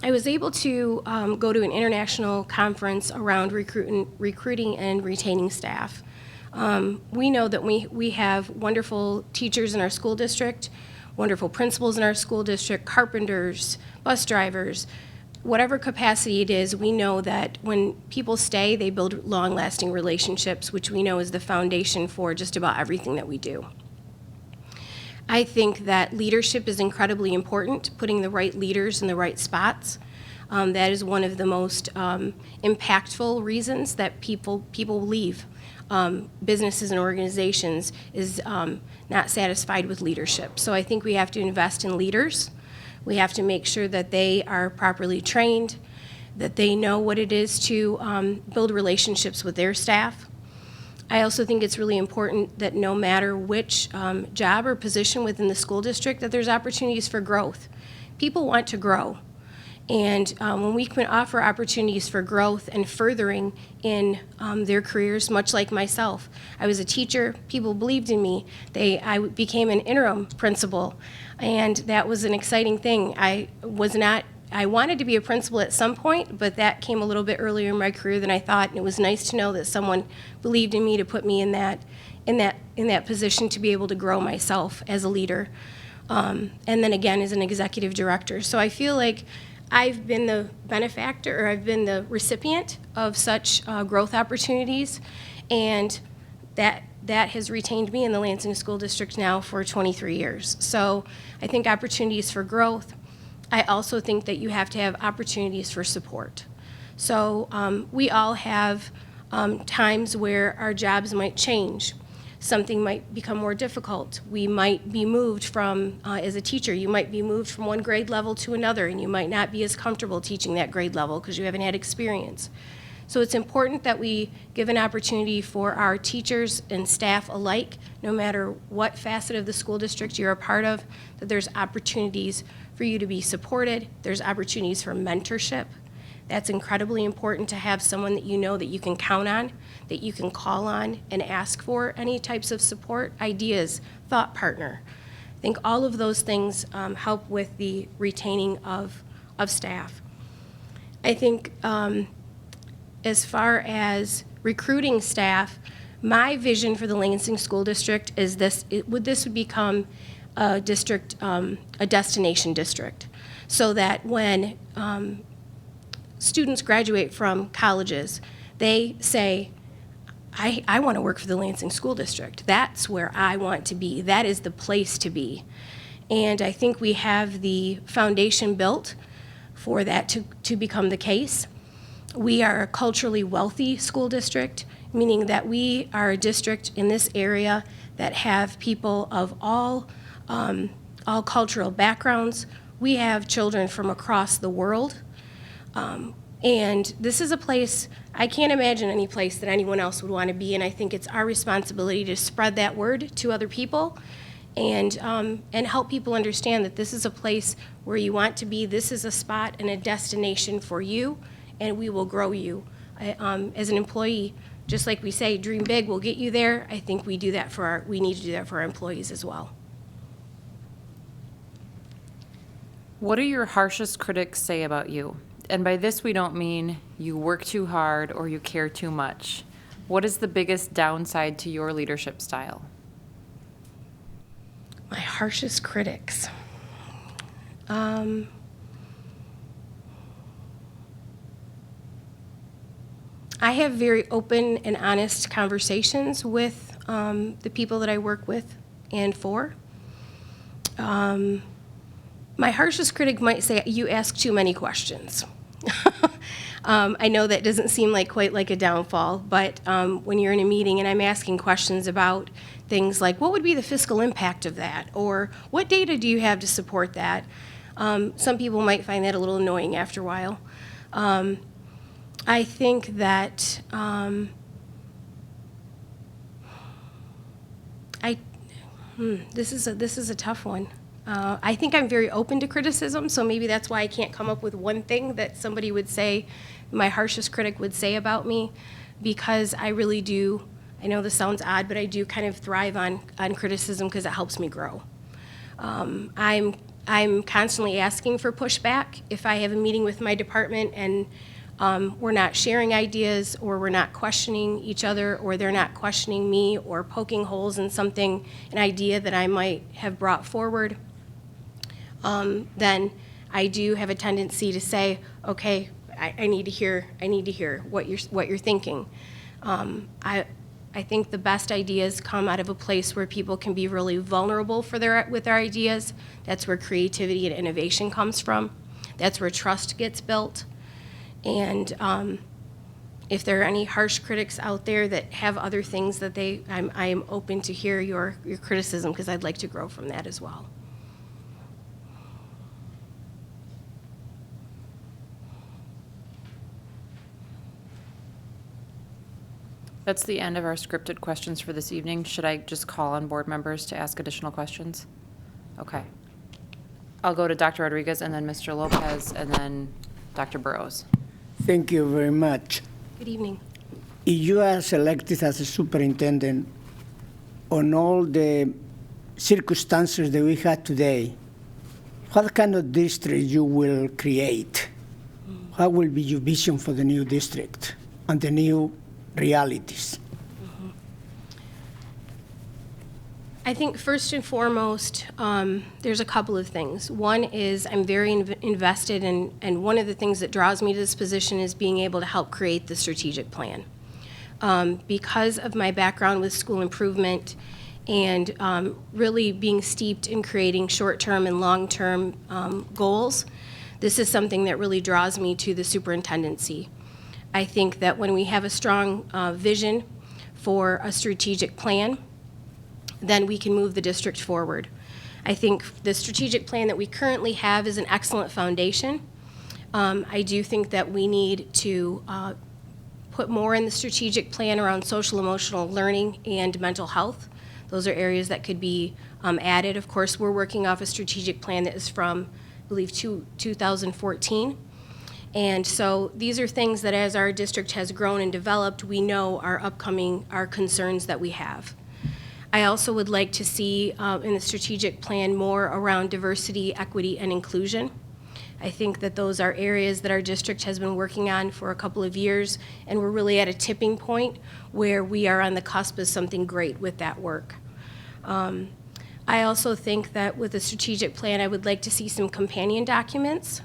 I was able to go to an international conference around recruiting and retaining staff. We know that we have wonderful teachers in our school district, wonderful principals in our school district, carpenters, bus drivers, whatever capacity it is. We know that when people stay, they build long-lasting relationships, which we know is the foundation for just about everything that we do. I think that leadership is incredibly important, putting the right leaders in the right spots. That is one of the most impactful reasons that people leave. Businesses and organizations is not satisfied with leadership. So I think we have to invest in leaders. We have to make sure that they are properly trained, that they know what it is to build relationships with their staff. I also think it's really important that no matter which job or position within the school district, that there's opportunities for growth. People want to grow. And when we can offer opportunities for growth and furthering in their careers, much like myself. I was a teacher, people believed in me. I became an interim principal, and that was an exciting thing. I wanted to be a principal at some point, but that came a little bit earlier in my career than I thought, and it was nice to know that someone believed in me to put me in that position to be able to grow myself as a leader. And then again as an executive director. So I feel like I've been the benefactor, or I've been the recipient of such growth opportunities, and that has retained me in the Lansing School District now for 23 years. So I think opportunities for growth. I also think that you have to have opportunities for support. So we all have times where our jobs might change. Something might become more difficult. We might be moved from, as a teacher, you might be moved from one grade level to another, and you might not be as comfortable teaching that grade level because you haven't had experience. So it's important that we give an opportunity for our teachers and staff alike, no matter what facet of the school district you're a part of, that there's opportunities for you to be supported. There's opportunities for mentorship. That's incredibly important, to have someone that you know that you can count on, that you can call on and ask for any types of support, ideas, thought partner. I think all of those things help with the retaining of staff. I think as far as recruiting staff, my vision for the Lansing School District is this would become a district, a destination district, so that when students graduate from colleges, they say, I want to work for the Lansing School District. That's where I want to be. That is the place to be. And I think we have the foundation built for that to become the case. We are a culturally wealthy school district, meaning that we are a district in this area that have people of all cultural backgrounds. We have children from across the world. And this is a place, I can't imagine any place that anyone else would want to be, and I think it's our responsibility to spread that word to other people and help people understand that this is a place where you want to be. This is a spot and a destination for you, and we will grow you. As an employee, just like we say, dream big, we'll get you there. I think we need to do that for our employees as well. What do your harshest critics say about you? And by this, we don't mean you work too hard or you care too much. What is the biggest downside to your leadership style? My harshest critics. I have very open and honest conversations with the people that I work with and for. My harshest critic might say, you ask too many questions. I know that doesn't seem quite like a downfall, but when you're in a meeting and I'm asking questions about things like, what would be the fiscal impact of that? Or what data do you have to support that? Some people might find that a little annoying after a while. I think that this is a tough one. I think I'm very open to criticism, so maybe that's why I can't come up with one thing that somebody would say, my harshest critic would say about me, because I really do, I know this sounds odd, but I do kind of thrive on criticism because it helps me grow. I'm constantly asking for pushback. If I have a meeting with my department and we're not sharing ideas, or we're not questioning each other, or they're not questioning me, or poking holes in something, an idea that I might have brought forward, then I do have a tendency to say, okay, I need to hear what you're thinking. I think the best ideas come out of a place where people can be really vulnerable with their ideas. That's where creativity and innovation comes from. That's where trust gets built. And if there are any harsh critics out there that have other things that I am open to hear your criticism, because I'd like to grow from that as well. That's the end of our scripted questions for this evening. Should I just call on board members to ask additional questions? Okay. I'll go to Dr. Rodriguez and then Mr. Lopez and then Dr. Burrows. Thank you very much. Good evening. If you are selected as a superintendent on all the circumstances that we had today, what kind of district you will create? What will be your vision for the new district and the new realities? I think first and foremost, there's a couple of things. One is I'm very invested in, and one of the things that draws me to this position is being able to help create the strategic plan. Because of my background with school improvement and really being steeped in creating short-term and long-term goals, this is something that really draws me to the superintendency. I think that when we have a strong vision for a strategic plan, then we can move the district forward. I think the strategic plan that we currently have is an excellent foundation. I do think that we need to put more in the strategic plan around social emotional learning and mental health. Those are areas that could be added. Of course, we're working off a strategic plan that is from, I believe, 2014. And so these are things that as our district has grown and developed, we know are concerns that we have. I also would like to see in the strategic plan more around diversity, equity, and inclusion. I think that those are areas that our district has been working on for a couple of years, and we're really at a tipping point where we are on the cusp of something great with that work. I also think that with the strategic plan, I would like to see some companion documents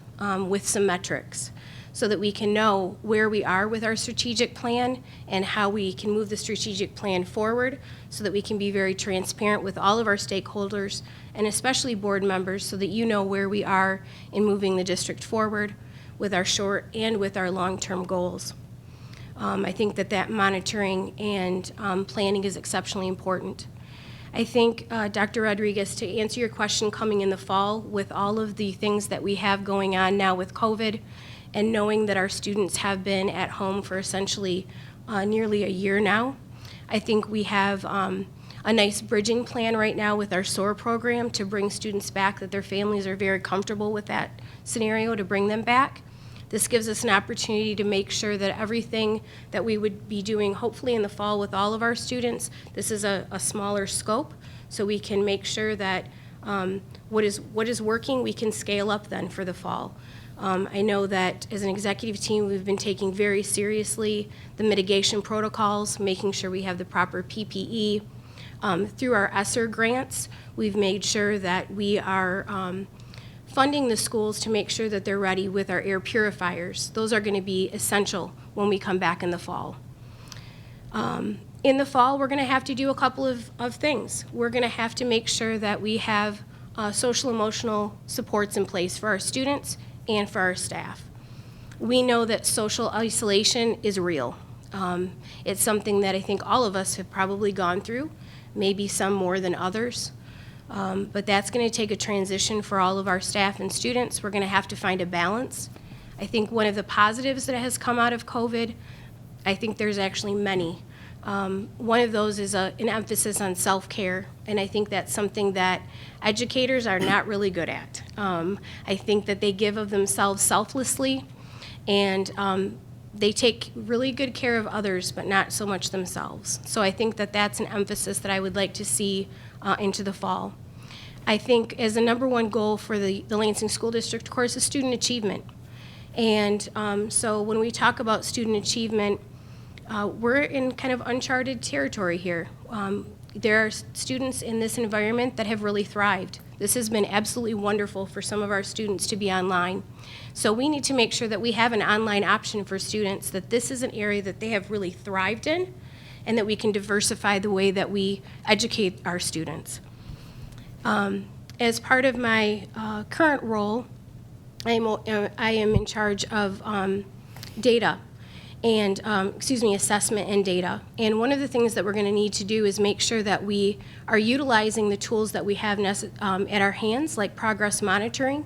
with some metrics, so that we can know where we are with our strategic plan and how we can move the strategic plan forward, so that we can be very transparent with all of our stakeholders and especially board members, so that you know where we are in moving the district forward with our short and with our long-term goals. I think that monitoring and planning is exceptionally important. I think, Dr. Rodriguez, to answer your question, coming in the fall with all of the things that we have going on now with COVID, and knowing that our students have been at home for essentially nearly a year now, I think we have a nice bridging plan right now with our SOAR program to bring students back, that their families are very comfortable with that scenario to bring them back. This gives us an opportunity to make sure that everything that we would be doing hopefully in the fall with all of our students, this is a smaller scope, so we can make sure that what is working, we can scale up then for the fall. I know that as an executive team, we've been taking very seriously the mitigation protocols, making sure we have the proper PPE. Through our ESSER grants, we've made sure that we are funding the schools to make sure that they're ready with our air purifiers. Those are going to be essential when we come back in the fall. In the fall, we're going to have to do a couple of things. We're going to have to make sure that we have social emotional supports in place for our students and for our staff. We know that social isolation is real. It's something that I think all of us have probably gone through, maybe some more than others. But that's going to take a transition for all of our staff and students. We're going to have to find a balance. I think one of the positives that has come out of COVID, I think there's actually many. One of those is an emphasis on self-care, and I think that's something that educators are not really good at. I think that they give of themselves selflessly, and they take really good care of others, but not so much themselves. So I think that that's an emphasis that I would like to see into the fall. I think as the number one goal for the Lansing School District, of course, is student achievement. And so when we talk about student achievement, we're in kind of uncharted territory here. There are students in this environment that have really thrived. This has been absolutely wonderful for some of our students to be online. So we need to make sure that we have an online option for students, that this is an area that they have really thrived in, and that we can diversify the way that we educate our students. As part of my current role, I am in charge of data and, assessment and data. And one of the things that we're going to need to do is make sure that we are utilizing the tools that we have at our hands, like progress monitoring,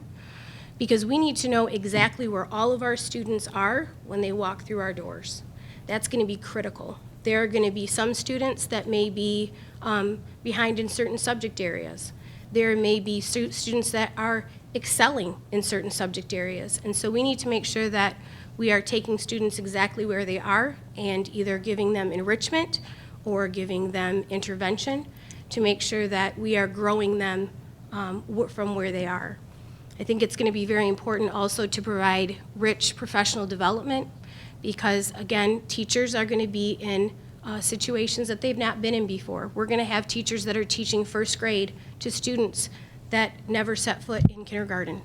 because we need to know exactly where all of our students are when they walk through our doors. That's going to be critical. There are going to be some students that may be behind in certain subject areas. There may be students that are excelling in certain subject areas. And so we need to make sure that we are taking students exactly where they are and either giving them enrichment or giving them intervention to make sure that we are growing them from where they are. I think it's going to be very important also to provide rich professional development because, again, teachers are going to be in situations that they've not been in before. We're going to have teachers that are teaching first grade to students that never set foot in kindergarten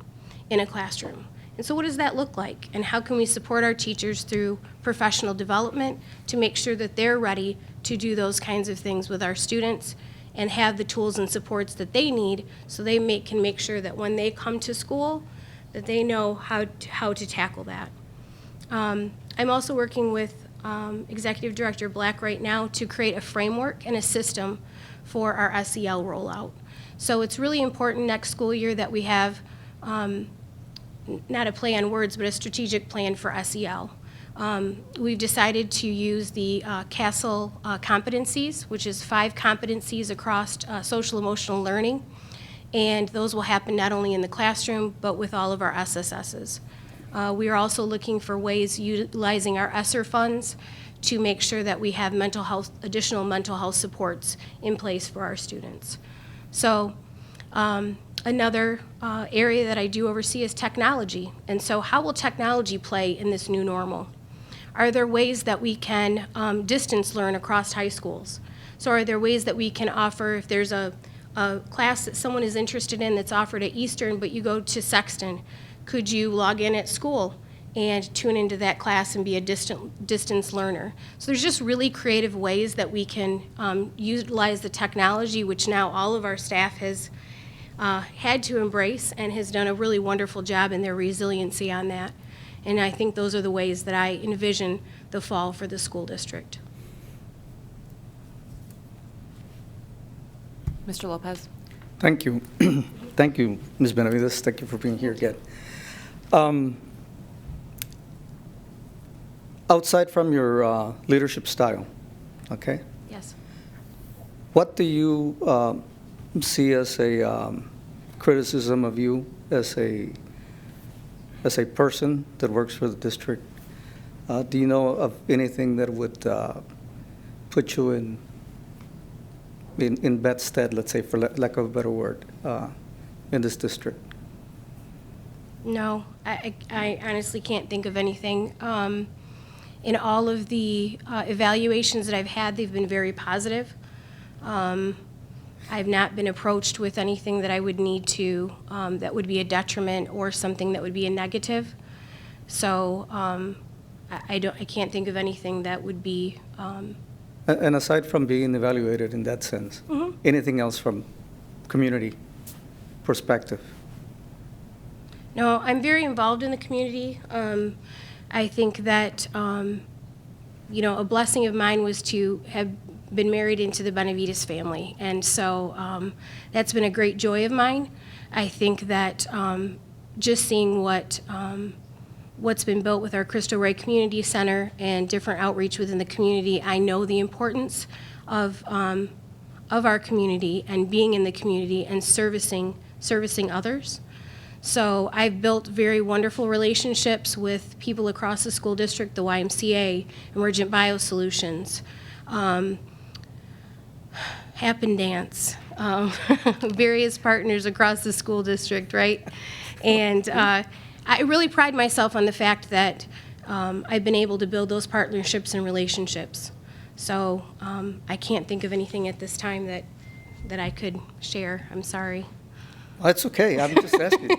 in a classroom. And so what does that look like? And how can we support our teachers through professional development to make sure that they're ready to do those kinds of things with our students and have the tools and supports that they need so they can make sure that when they come to school that they know how to tackle that. I'm also working with Executive Director Black right now to create a framework and a system for our SEL rollout. So it's really important next school year that we have not a play on words, but a strategic plan for SEL. We've decided to use the CASEL Competencies, which is 5 competencies across social emotional learning, and those will happen not only in the classroom, but with all of our SSSs. We are also looking for ways utilizing our ESSER funds to make sure that we have additional mental health supports in place for our students. So another area that I do oversee is technology. And so how will technology play in this new normal? Are there ways that we can distance learn across high schools? So are there ways that we can offer, if there's a class that someone is interested in that's offered at Eastern, but you go to Sexton, could you log in at school and tune into that class and be a distance learner? So there's just really creative ways that we can utilize the technology, which now all of our staff has had to embrace and has done a really wonderful job in their resiliency on that. And I think those are the ways that I envision the fall for the school district. Mr. Lopez. Thank you. Thank you, Ms. Benavides. Thank you for being here again. Outside from your leadership style, okay? Yes. What do you see as a criticism of you as a person that works for the district? Do you know of anything that would put you in bad stead, let's say, for lack of a better word, in this district? No, I honestly can't think of anything. In all of the evaluations that I've had, they've been very positive. I've not been approached with anything that I would need to, that would be a detriment or something that would be a negative. So I can't think of anything that would be. And aside from being evaluated in that sense, anything else from community perspective? No, I'm very involved in the community. I think that, a blessing of mine was to have been married into the Benavides family. And so that's been a great joy of mine. I think that just seeing what's been built with our Cristo Rey Community Center and different outreach within the community, I know the importance of our community and being in the community and servicing others. So I've built very wonderful relationships with people across the school district, the YMCA, Emergent Biosolutions, Happen Dance, various partners across the school district, right? And I really pride myself on the fact that I've been able to build those partnerships and relationships. So I can't think of anything at this time that I could share. I'm sorry. It's okay. I'm just asking.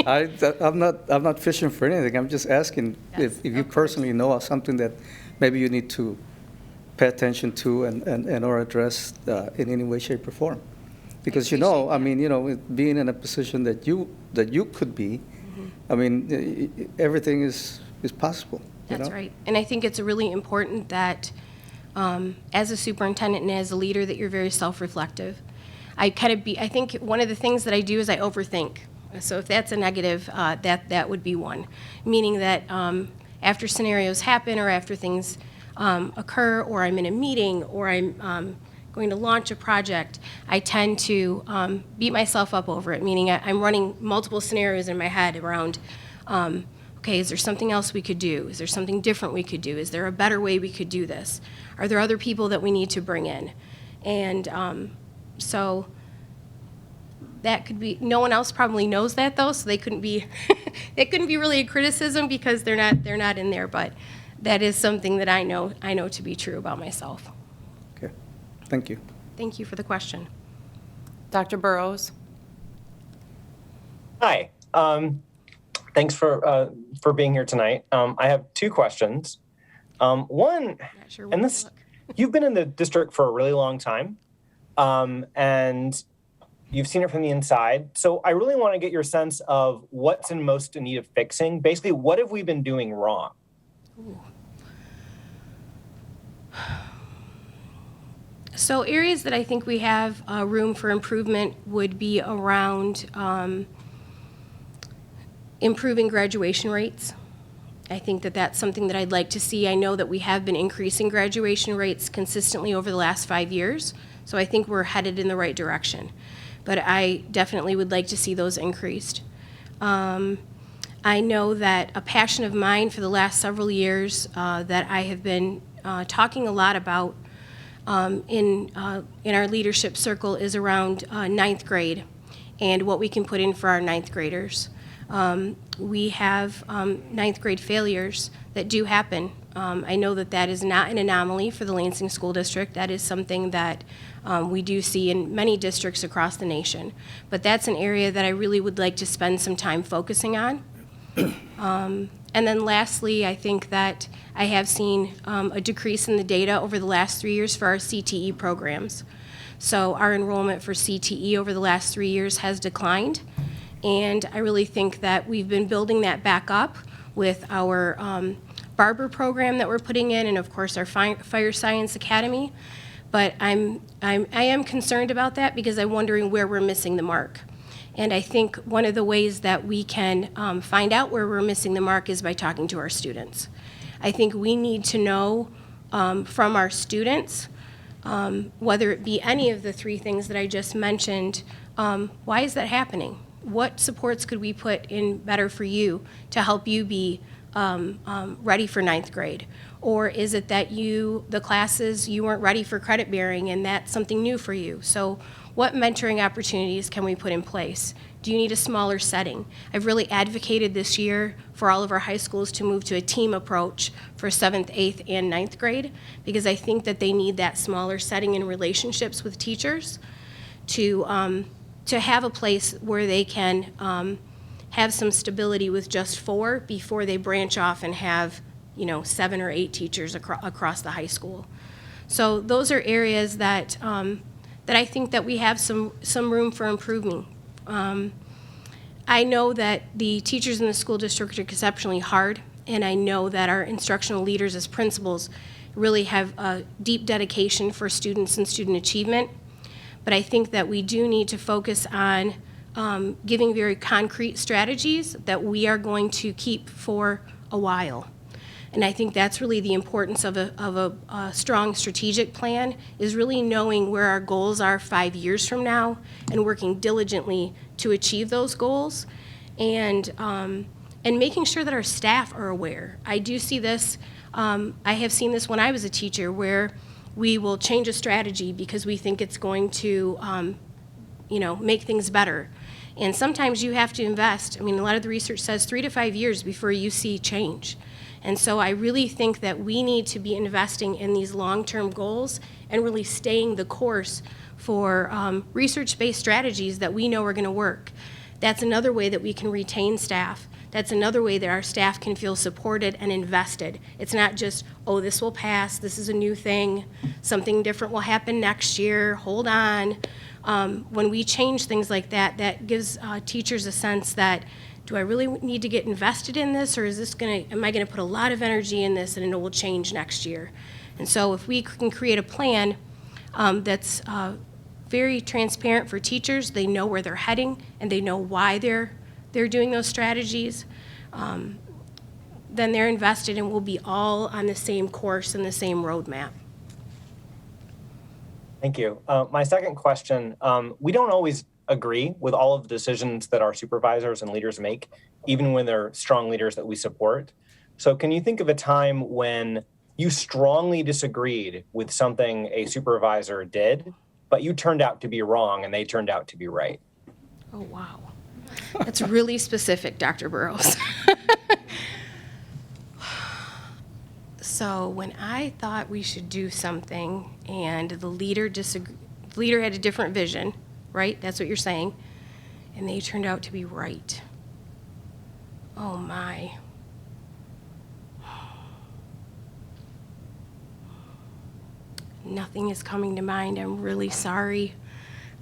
I'm not fishing for anything. I'm just asking if you personally know of something that maybe you need to pay attention to and or address in any way, shape, or form. Because being in a position that you could be, everything is possible. That's right. And I think it's really important that as a superintendent and as a leader that you're very self-reflective. I think one of the things that I do is I overthink. So if that's a negative, that would be one. Meaning that after scenarios happen or after things occur, or I'm in a meeting, or I'm going to launch a project, I tend to beat myself up over it, meaning I'm running multiple scenarios in my head around, okay, is there something else we could do? Is there something different we could do? Is there a better way we could do this? Are there other people that we need to bring in? And so that could be, no one else probably knows that though, so they couldn't be, that couldn't be really a criticism because they're not in there, but that is something that I know to be true about myself. Okay, thank you. Thank you for the question. Dr. Burrows? Hi. Thanks for being here tonight. I have two questions. One, Sure and this, you've been in the district for a really long time, and you've seen it from the inside. So I really want to get your sense of what's most in need of fixing. Basically, what have we been doing wrong? Ooh. So areas that I think we have room for improvement would be around improving graduation rates. I think that that's something that I'd like to see. I know that we have been increasing graduation rates consistently over the last 5 years, so I think we're headed in the right direction. But I definitely would like to see those increased. I know that a passion of mine for the last several years that I have been talking a lot about in our leadership circle is around ninth grade and what we can put in for our ninth graders. We have ninth grade failures that do happen. I know that that is not an anomaly for the Lansing School District. That is something that we do see in many districts across the nation. But that's an area that I really would like to spend some time focusing on. And then lastly, I think that I have seen a decrease in the data over the last 3 years for our CTE programs. So our enrollment for CTE over the last 3 years has declined. And I really think that we've been building that back up with our barber program that we're putting in, and of course our Fire Science Academy. But I am concerned about that because I'm wondering where we're missing the mark. And I think one of the ways that we can find out where we're missing the mark is by talking to our students. I think we need to know from our students, whether it be any of the three things that I just mentioned, why is that happening? What supports could we put in better for you to help you be ready for ninth grade? Or is it that the classes, you weren't ready for credit bearing and that's something new for you? So what mentoring opportunities can we put in place? Do you need a smaller setting? I've really advocated this year for all of our high schools to move to a team approach for 7th, 8th, and 9th grade because I think that they need that smaller setting and relationships with teachers to have a place where they can have some stability with just 4 before they branch off and have 7 or 8 teachers across the high school. So those are areas that that I think that we have some room for improving. I know that the teachers in the school district are exceptionally hard, and I know that our instructional leaders as principals really have a deep dedication for students and student achievement. But I think that we do need to focus on giving very concrete strategies that we are going to keep for a while. And I think that's really the importance of a strong strategic plan, is really knowing where our goals are 5 years from now and working diligently to achieve those goals, and making sure that our staff are aware. I do see this, I have seen this when I was a teacher, where we will change a strategy because we think it's going to make things better. And sometimes you have to invest. I mean, a lot of the research says 3 to 5 years before you see change. And so I really think that we need to be investing in these long-term goals and really staying the course for research-based strategies that we know are going to work. That's another way that we can retain staff. That's another way that our staff can feel supported and invested. It's not just, oh, this will pass, this is a new thing, something different will happen next year, hold on. When we change things like that, that gives teachers a sense that, do I really need to get invested in this, or am I gonna put a lot of energy in this and it will change next year? And so if we can create a plan that's very transparent for teachers, they know where they're heading and they know why they're doing those strategies, then they're invested and we'll be all on the same course and the same roadmap. Thank you. My second question, we don't always agree with all of the decisions that our supervisors and leaders make, even when they're strong leaders that we support. So can you think of a time when you strongly disagreed with something a supervisor did, but you turned out to be wrong and they turned out to be right? Oh, wow. That's really specific, Dr. Burrows. So when I thought we should do something and the leader had a different vision, right? That's what you're saying. And they turned out to be right. Oh my. Nothing is coming to mind. I'm really sorry.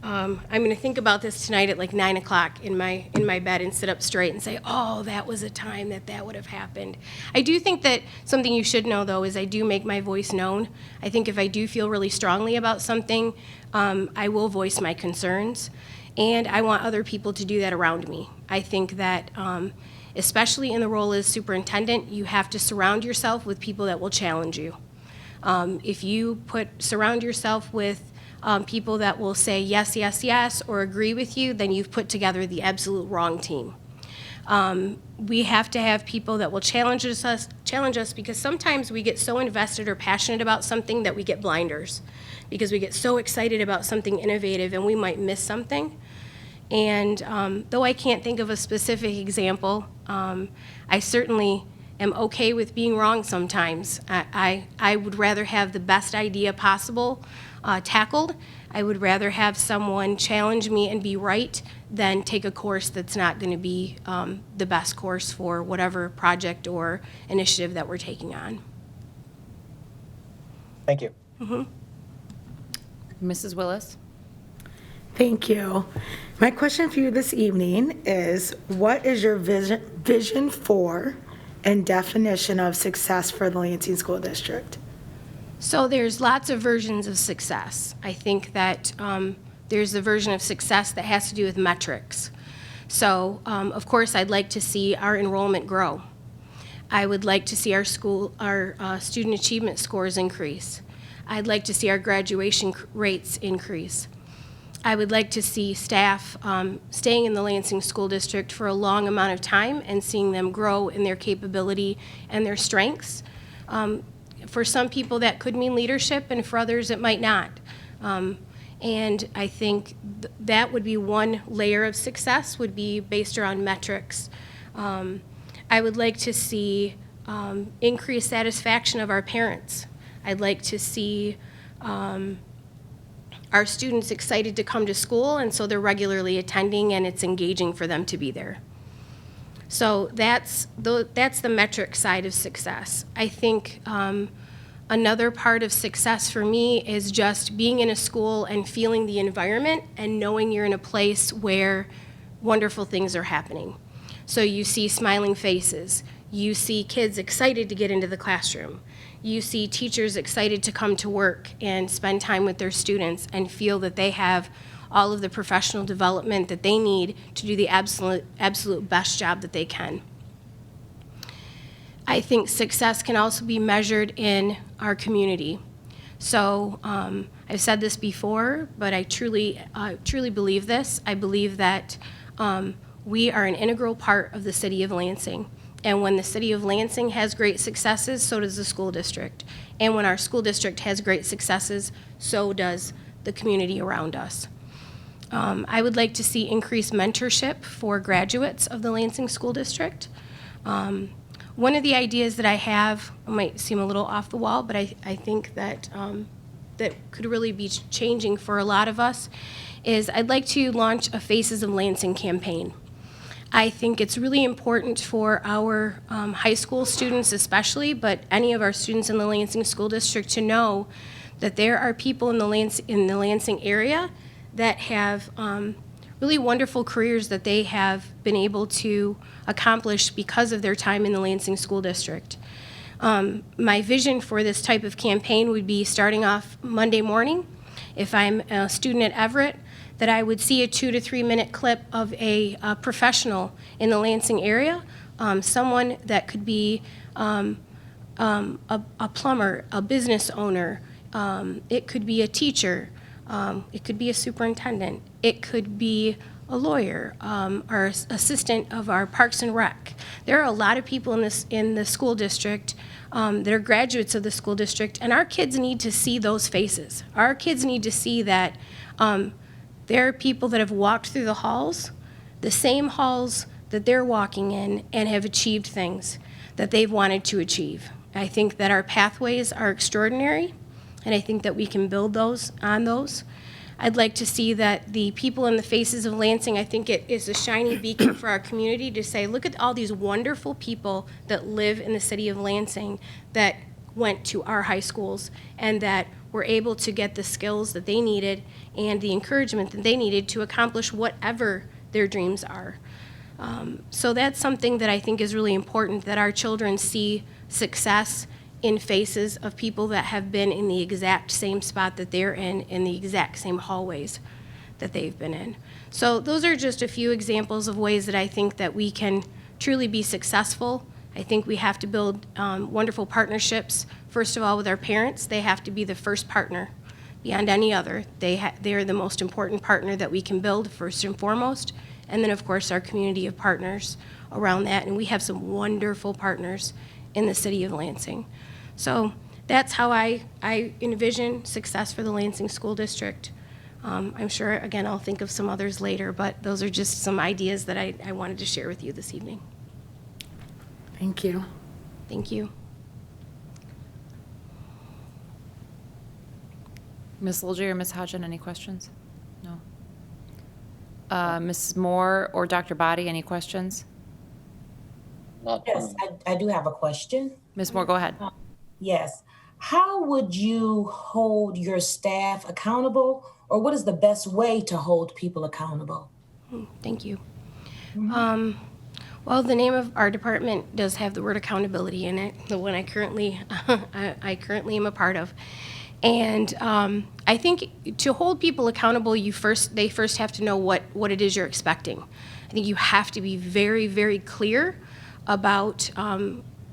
I'm going to think about this tonight at like 9 o'clock in my bed and sit up straight and say, oh, that was a time that would have happened. I do think that something you should know, though, is I do make my voice known. I think if I do feel really strongly about something, I will voice my concerns, and I want other people to do that around me. I think that, especially in the role as superintendent, you have to surround yourself with people that will challenge you. If you surround yourself with people that will say yes, yes, yes, or agree with you, then you've put together the absolute wrong team. We have to have people that will challenge us because sometimes we get so invested or passionate about something that we get blinders because we get so excited about something innovative and we might miss something. And though I can't think of a specific example, I certainly am okay with being wrong sometimes. I would rather have the best idea possible tackled. I would rather have someone challenge me and be right than take a course that's not going to be the best course for whatever project or initiative that we're taking on. Thank you. Mm-hmm. Mrs. Willis? Thank you. My question for you this evening is, what is your vision for and definition of success for the Lansing School District? So there's lots of versions of success. I think that there's a version of success that has to do with metrics. So, of course, I'd like to see our enrollment grow. I would like to see our student achievement scores increase. I'd like to see our graduation rates increase. I would like to see staff staying in the Lansing School District for a long amount of time and seeing them grow in their capability and their strengths. For some people that could mean leadership, and for others it might not. And I think that would be one layer of success, would be based around metrics. I would like to see increased satisfaction of our parents. I'd like to see our students excited to come to school, and so they're regularly attending and it's engaging for them to be there. So that's the metric side of success. I think another part of success for me is just being in a school and feeling the environment and knowing you're in a place where wonderful things are happening. So you see smiling faces, you see kids excited to get into the classroom, you see teachers excited to come to work and spend time with their students and feel that they have all of the professional development that they need to do the absolute best job that they can. I think success can also be measured in our community. So I've said this before, but I truly believe this. I believe that we are an integral part of the city of Lansing. And when the city of Lansing has great successes, so does the school district. And when our school district has great successes, so does the community around us. I would like to see increased mentorship for graduates of the Lansing School District. One of the ideas that I have might seem a little off the wall, but I think that that could really be changing for a lot of us is I'd like to launch a Faces of Lansing campaign. I think it's really important for our high school students especially, but any of our students in the Lansing School District to know that there are people in the Lansing area that have really wonderful careers that they have been able to accomplish because of their time in the Lansing School District. My vision for this type of campaign would be starting off Monday morning. If I'm a student at Everett, that I would see a 2 to 3 minute clip of a professional in the Lansing area someone that could be a plumber, a business owner, it could be a teacher, it could be a superintendent, it could be a lawyer, or assistant of our Parks and Rec. There are a lot of people in the school district that are graduates of the school district, and our kids need to see those faces. Our kids need to see that there are people that have walked through the halls, the same halls that they're walking in, and have achieved things that they've wanted to achieve. I think that our pathways are extraordinary, and I think that we can build on those. I'd like to see that the people in the faces of Lansing, I think it is a shiny beacon for our community to say, look at all these wonderful people that live in the city of Lansing that went to our high schools and that were able to get the skills that they needed and the encouragement that they needed to accomplish whatever their dreams are. So that's something that I think is really important, that our children see success in faces of people that have been in the exact same spot that they're in the exact same hallways that they've been in. So those are just a few examples of ways that I think that we can truly be successful. I think we have to build wonderful partnerships, first of all, with our parents. They have to be the first partner beyond any other. They're the most important partner that we can build, first and foremost. And then, of course, our community of partners around that. And we have some wonderful partners in the city of Lansing. So that's how I envision success for the Lansing School District. I'm sure, again, I'll think of some others later, but those are just some ideas that I wanted to share with you this evening. Thank you. Thank you. Ms. Lilje or Ms. Hodgen, any questions? No. Ms. Moore or Dr. Body, any questions? Yes, I do have a question. Ms. Moore, go ahead. Yes. How would you hold your staff accountable, or what is the best way to hold people accountable? Thank you. Well, the name of our department does have the word accountability in it, the one I currently am a part of. And I think to hold people accountable, they first have to know what it is you're expecting. I think you have to be very, very clear about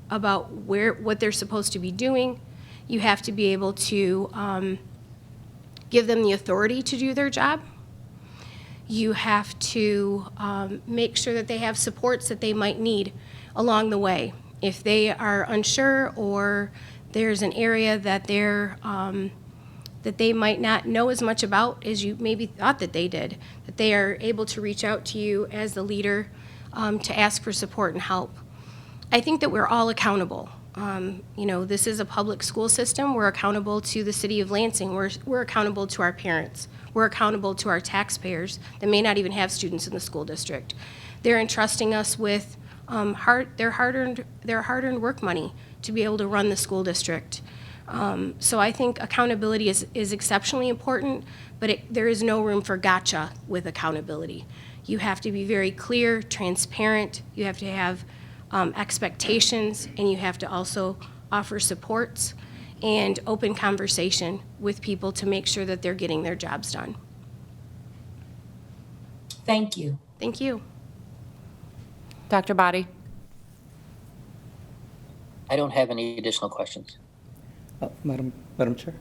what they're supposed to be doing. You have to be able to give them the authority to do their job. You have to make sure that they have supports that they might need along the way. If they are unsure or there's an area that that they might not know as much about as you maybe thought that they did, that they are able to reach out to you as the leader to ask for support and help. I think that we're all accountable. This is a public school system. We're accountable to the city of Lansing. We're accountable to our parents. We're accountable to our taxpayers that may not even have students in the school district. They're entrusting us with their hard-earned work money to be able to run the school district. So I think accountability is exceptionally important, but there is no room for gotcha with accountability. You have to be very clear, transparent. You have to have expectations, and you have to also offer supports and open conversation with people to make sure that they're getting their jobs done. Thank you. Thank you. Dr. Body. I don't have any additional questions. Madam Chair?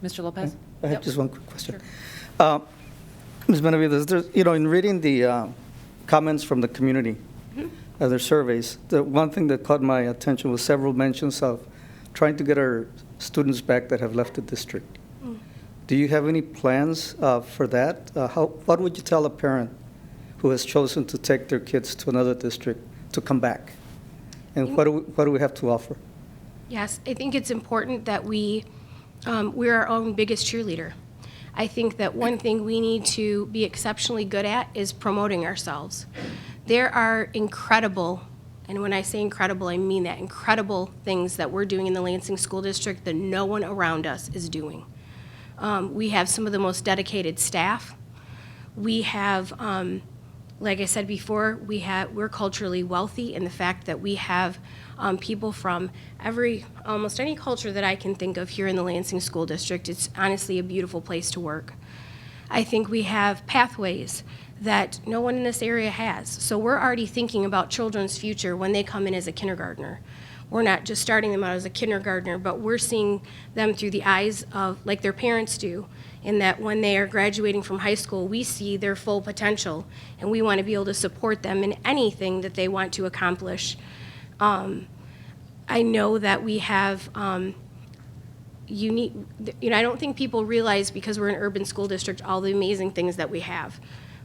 Mr. Lopez? I have just one quick question. Sure. Ms. Benavides, in reading the comments from the community, their surveys, the one thing that caught my attention was several mentions of trying to get our students back that have left the district. Do you have any plans for that? What would you tell a parent who has chosen to take their kids to another district to come back? And what do we have to offer? Yes, I think it's important that we're our own biggest cheerleader. I think that one thing we need to be exceptionally good at is promoting ourselves. There are incredible, and when I say incredible, I mean that, incredible things that we're doing in the Lansing School District that no one around us is doing. We have some of the most dedicated staff. We have, like I said before, we're culturally wealthy in the fact that we have people from almost any culture that I can think of here in the Lansing School District. It's honestly a beautiful place to work. I think we have pathways that no one in this area has. So we're already thinking about children's future when they come in as a kindergartner. We're not just starting them out as a kindergartner, but we're seeing them through the eyes of, like their parents do, in that when they are graduating from high school, we see their full potential, and we want to be able to support them in anything that they want to accomplish. I know that we have unique, I don't think people realize, because we're an urban school district, all the amazing things that we have.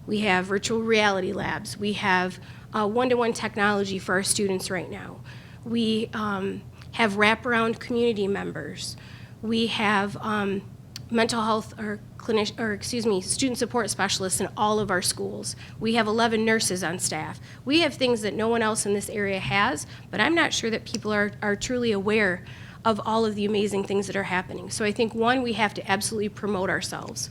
We have virtual reality labs. We have one-to-one technology for our students right now. We have wraparound community members. We have mental health student support specialists in all of our schools. We have 11 nurses on staff. We have things that no one else in this area has, but I'm not sure that people are truly aware of all of the amazing things that are happening. So I think, one, we have to absolutely promote ourselves.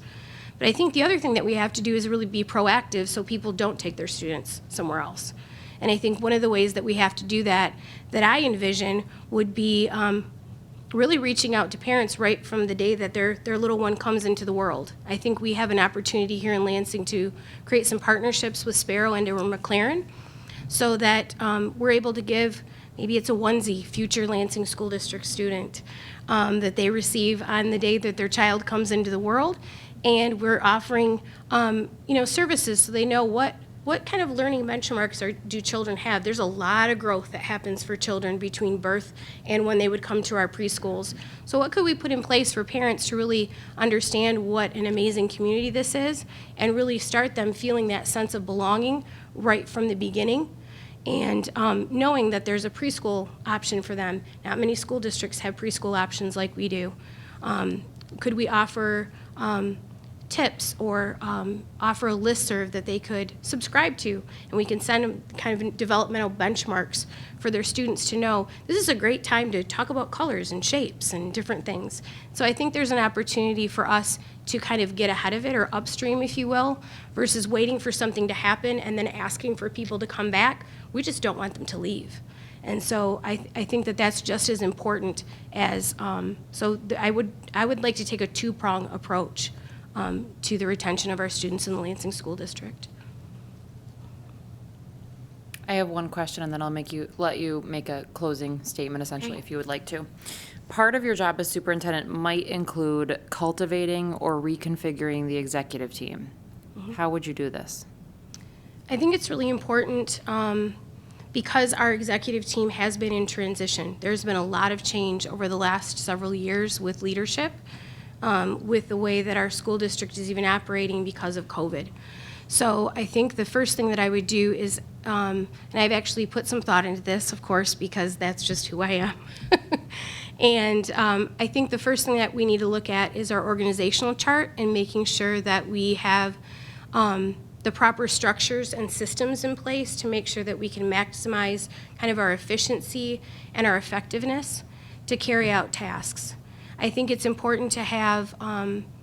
But I think the other thing that we have to do is really be proactive so people don't take their students somewhere else. And I think one of the ways that we have to do that I envision, would be really reaching out to parents right from the day that their little one comes into the world. I think we have an opportunity here in Lansing to create some partnerships with Sparrow and or McLaren, so that we're able to give, maybe it's a onesie, future Lansing School District student that they receive on the day that their child comes into the world. And we're offering services so they know what kind of learning benchmarks do children have. There's a lot of growth that happens for children between birth and when they would come to our preschools. So what could we put in place for parents to really understand what an amazing community this is, and really start them feeling that sense of belonging right from the beginning, and knowing that there's a preschool option for them. Not many school districts have preschool options like we do. Could we offer tips, or offer a listserv that they could subscribe to, and we can send them kind of developmental benchmarks for their students to know this is a great time to talk about colors and shapes and different things. So I think there's an opportunity for us to kind of get ahead of it, or upstream, if you will, versus waiting for something to happen and then asking for people to come back. We just don't want them to leave. And so I think that that's just as important as, I would like to take a two-prong approach to the retention of our students in the Lansing School District. I have one question, and then I'll let you make a closing statement, essentially, if you would like to. Part of your job as superintendent might include cultivating or reconfiguring the executive team. Mm-hmm. How would you do this? I think it's really important because our executive team has been in transition. There's been a lot of change over the last several years with leadership. With the way that our school district is even operating because of COVID. So I think the first thing that I would do is, and I've actually put some thought into this, of course, because that's just who I am. And I think the first thing that we need to look at is our organizational chart, and making sure that we have the proper structures and systems in place to make sure that we can maximize kind of our efficiency and our effectiveness to carry out tasks. I think it's important to have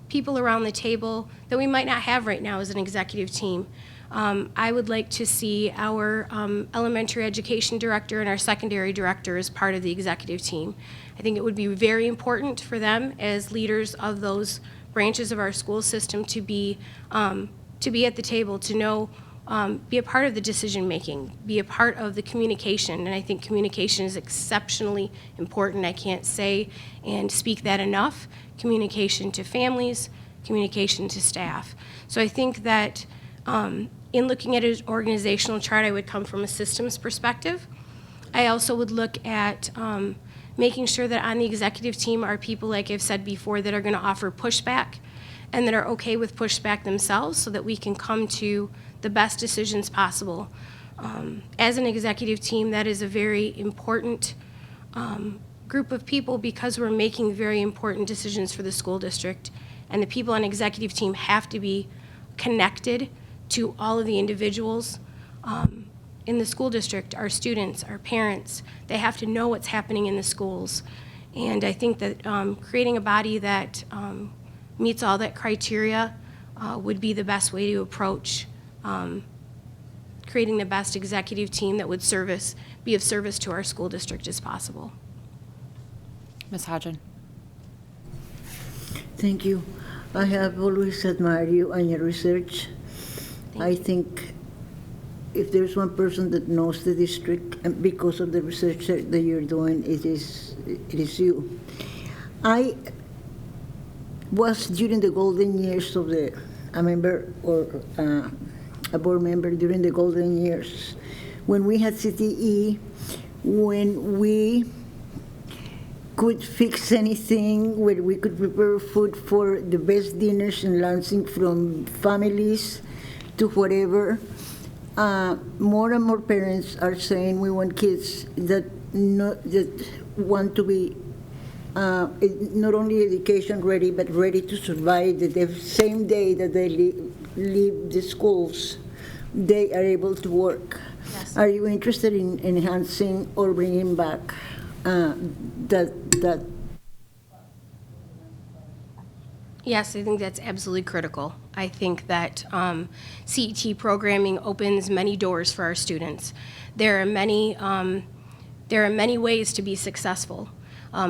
people around the table that we might not have right now as an executive team. I would like to see our elementary education director and our secondary director as part of the executive team. I think it would be very important for them as leaders of those branches of our school system to be at the table, to know, be a part of the decision making, be a part of the communication, and I think communication is exceptionally important. I can't say and speak that enough. Communication to families, communication to staff. So I think that in looking at an organizational chart, I would come from a systems perspective. I also would look at making sure that on the executive team are people, like I've said before, that are going to offer pushback and that are okay with pushback themselves, so that we can come to the best decisions possible. As an executive team, that is a very important group of people, because we're making very important decisions for the school district, and the people on executive team have to be connected to all of the individuals in the school district, our students, our parents. They have to know what's happening in the schools. And I think that creating a body that meets all that criteria would be the best way to approach creating the best executive team that would be of service to our school district as possible. Ms. Hodgen. Thank you. I have always admired you and your research, I think if there's one person that knows the district, and because of the research that you're doing, it is you. I was during the golden years of a member or a board member during the golden years when we had CTE, when we could fix anything, where we could prepare food for the best dinners in Lansing, from families to whatever. More and more parents are saying we want kids that want to be not only education ready, but ready to survive. That the same day that they leave the schools, they are able to work. Yes. Are you interested in enhancing or bringing back that? Yes, I think that's absolutely critical. I think that CET programming opens many doors for our students. There are many ways to be successful.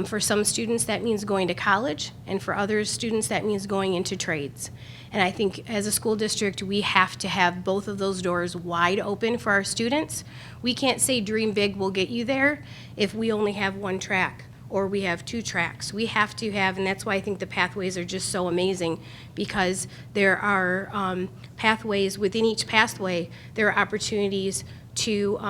For some students, that means going to college, and for other students, that means going into trades. And I think as a school district, we have to have both of those doors wide open for our students. We can't say dream big will get you there if we only have one track or we have two tracks. We have to have, and that's why I think the pathways are just so amazing, because there are pathways within each pathway. There are opportunities to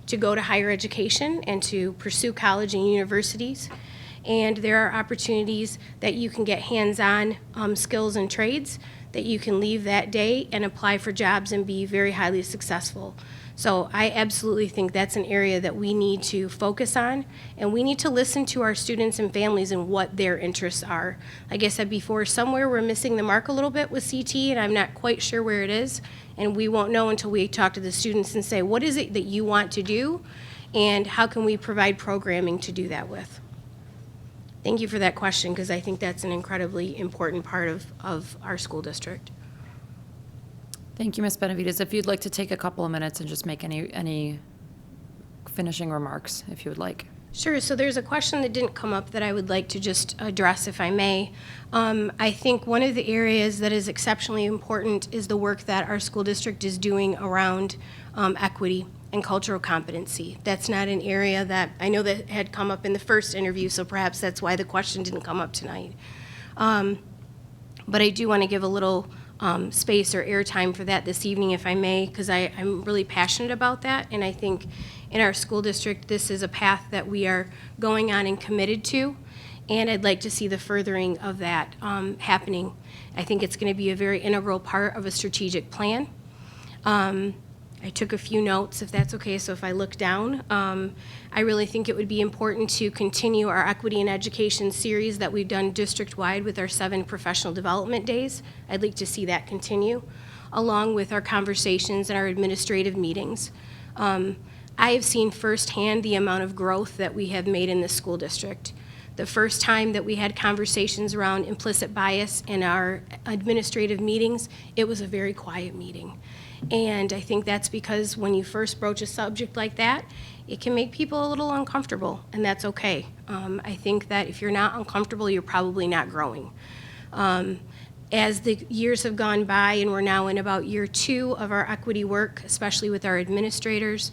to go to higher education and to pursue college and universities. And there are opportunities that you can get hands-on skills and trades that you can leave that day and apply for jobs and be very highly successful. So I absolutely think that's an area that we need to focus on, and we need to listen to our students and families and what their interests are. Like I said before, somewhere we're missing the mark a little bit with CT, and I'm not quite sure where it is, and we won't know until we talk to the students and say, what is it that you want to do, and how can we provide programming to do that with? Thank you for that question, because I think that's an incredibly important part of our school district. Thank you, Ms. Benavides. If you'd like to take a couple of minutes and just make any finishing remarks, if you would like. Sure. So there's a question that didn't come up that I would like to just address, if I may. I think one of the areas that is exceptionally important is the work that our school district is doing around equity and cultural competency. That's not an area that I know that had come up in the first interview, so perhaps that's why the question didn't come up tonight. But I do want to give a little space or airtime for that this evening, if I may, because I'm really passionate about that, and I think in our school district this is a path that we are going on and committed to, and I'd like to see the furthering of that happening. I think it's going to be a very integral part of a strategic plan. I took a few notes, if that's okay, so if I look down, I really think it would be important to continue our equity in education series that we've done district-wide with our 7 professional development days. I'd like to see that continue, along with our conversations and our administrative meetings. I have seen firsthand the amount of growth that we have made in this school district. The first time that we had conversations around implicit bias in our administrative meetings, it was a very quiet meeting. And I think that's because when you first broach a subject like that, it can make people a little uncomfortable, and that's okay. I think that if you're not uncomfortable, you're probably not growing. As the years have gone by, and we're now in about year 2 of our equity work, especially with our administrators,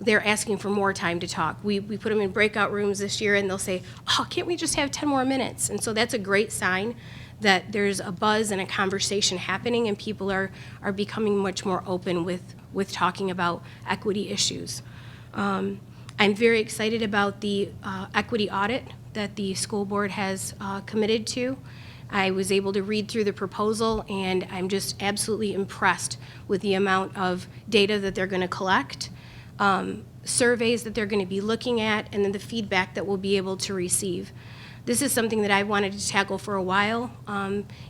they're asking for more time to talk. We put them in breakout rooms this year, and they'll say, oh, can't we just have 10 more minutes? And so that's a great sign that there's a buzz and a conversation happening, and people are becoming much more open with talking about equity issues. I'm very excited about the equity audit that the school board has committed to. I was able to read through the proposal, and I'm just absolutely impressed with the amount of data that they're going to collect, surveys that they're going to be looking at, and then the feedback that we'll be able to receive. This is something that I wanted to tackle for a while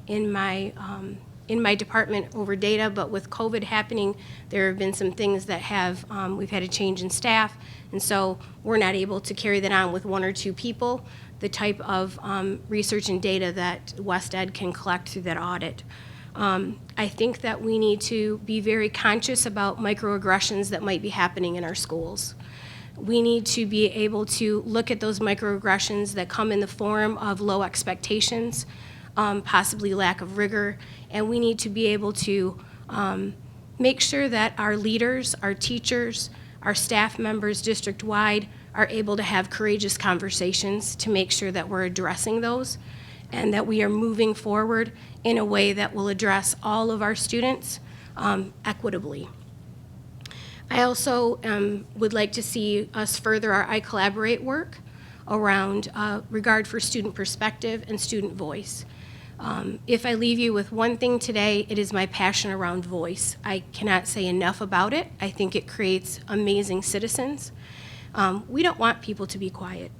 in my department over data, but with COVID happening, there have been some things that have, we've had a change in staff, and so we're not able to carry that on with 1 or 2 people, the type of research and data that West Ed can collect through that audit. I think that we need to be very conscious about microaggressions that might be happening in our schools. We need to be able to look at those microaggressions that come in the form of low expectations, possibly lack of rigor, and we need to be able to make sure that our leaders, our teachers, our staff members district-wide are able to have courageous conversations to make sure that we're addressing those and that we are moving forward in a way that will address all of our students equitably. I also would like to see us further our I Collaborate work around regard for student perspective and student voice. If I leave you with one thing today, it is my passion around voice. I cannot say enough about it. I think it creates amazing citizens. We don't want people to be quiet.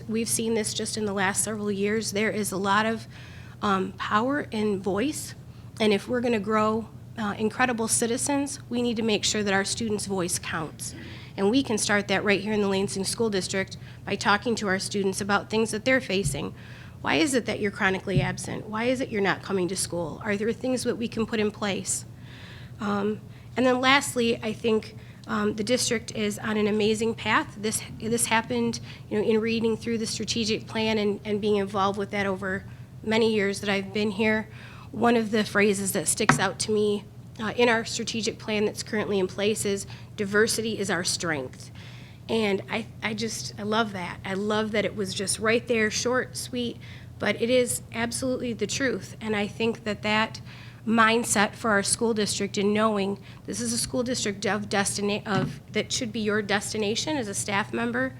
We've seen this just in the last several years. There is a lot of power in voice, and if we're going to grow incredible citizens, we need to make sure that our students' voice counts. And we can start that right here in the Lansing School District by talking to our students about things that they're facing. Why is it that you're chronically absent? Why is it you're not coming to school? Are there things that we can put in place? And then lastly, I think the district is on an amazing path. This happened, in reading through the strategic plan and being involved with that over many years that I've been here. One of the phrases that sticks out to me in our strategic plan that's currently in place is diversity is our strength. And I love that. I love that it was just right there, short, sweet, but it is absolutely the truth. And I think that mindset for our school district and knowing this is a school district that should be your destination as a staff member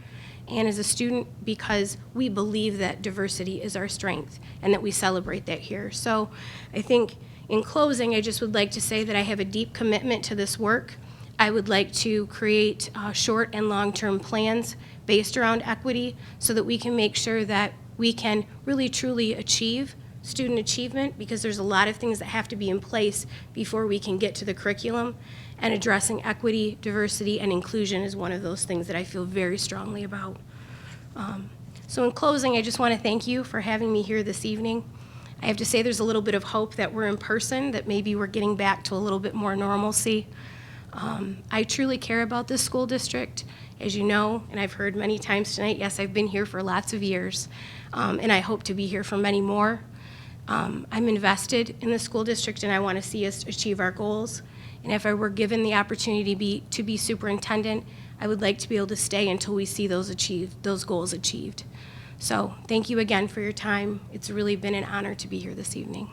and as a student, because we believe that diversity is our strength and that we celebrate that here. So I think in closing, I just would like to say that I have a deep commitment to this work. I would like to create short and long-term plans based around equity so that we can make sure that we can really truly achieve student achievement, because there's a lot of things that have to be in place before we can get to the curriculum, and addressing equity, diversity, and inclusion is one of those things that I feel very strongly about. So in closing, I just want to thank you for having me here this evening. I have to say there's a little bit of hope that we're in person, that maybe we're getting back to a little bit more normalcy. I truly care about this school district, as you know, and I've heard many times tonight, yes, I've been here for lots of years, and I hope to be here for many more. I'm invested in the school district, and I want to see us achieve our goals. And if I were given the opportunity to be superintendent, I would like to be able to stay until we see those goals achieved. So thank you again for your time. It's really been an honor to be here this evening.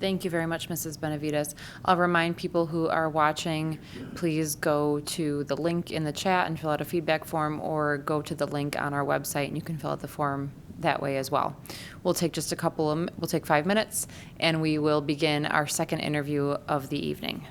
Thank you very much, Mrs. Benavides. I'll remind people who are watching, please go to the link in the chat and fill out a feedback form, or go to the link on our website and you can fill out the form that way as well. We'll take just we'll take 5 minutes, and we will begin our second interview of the evening.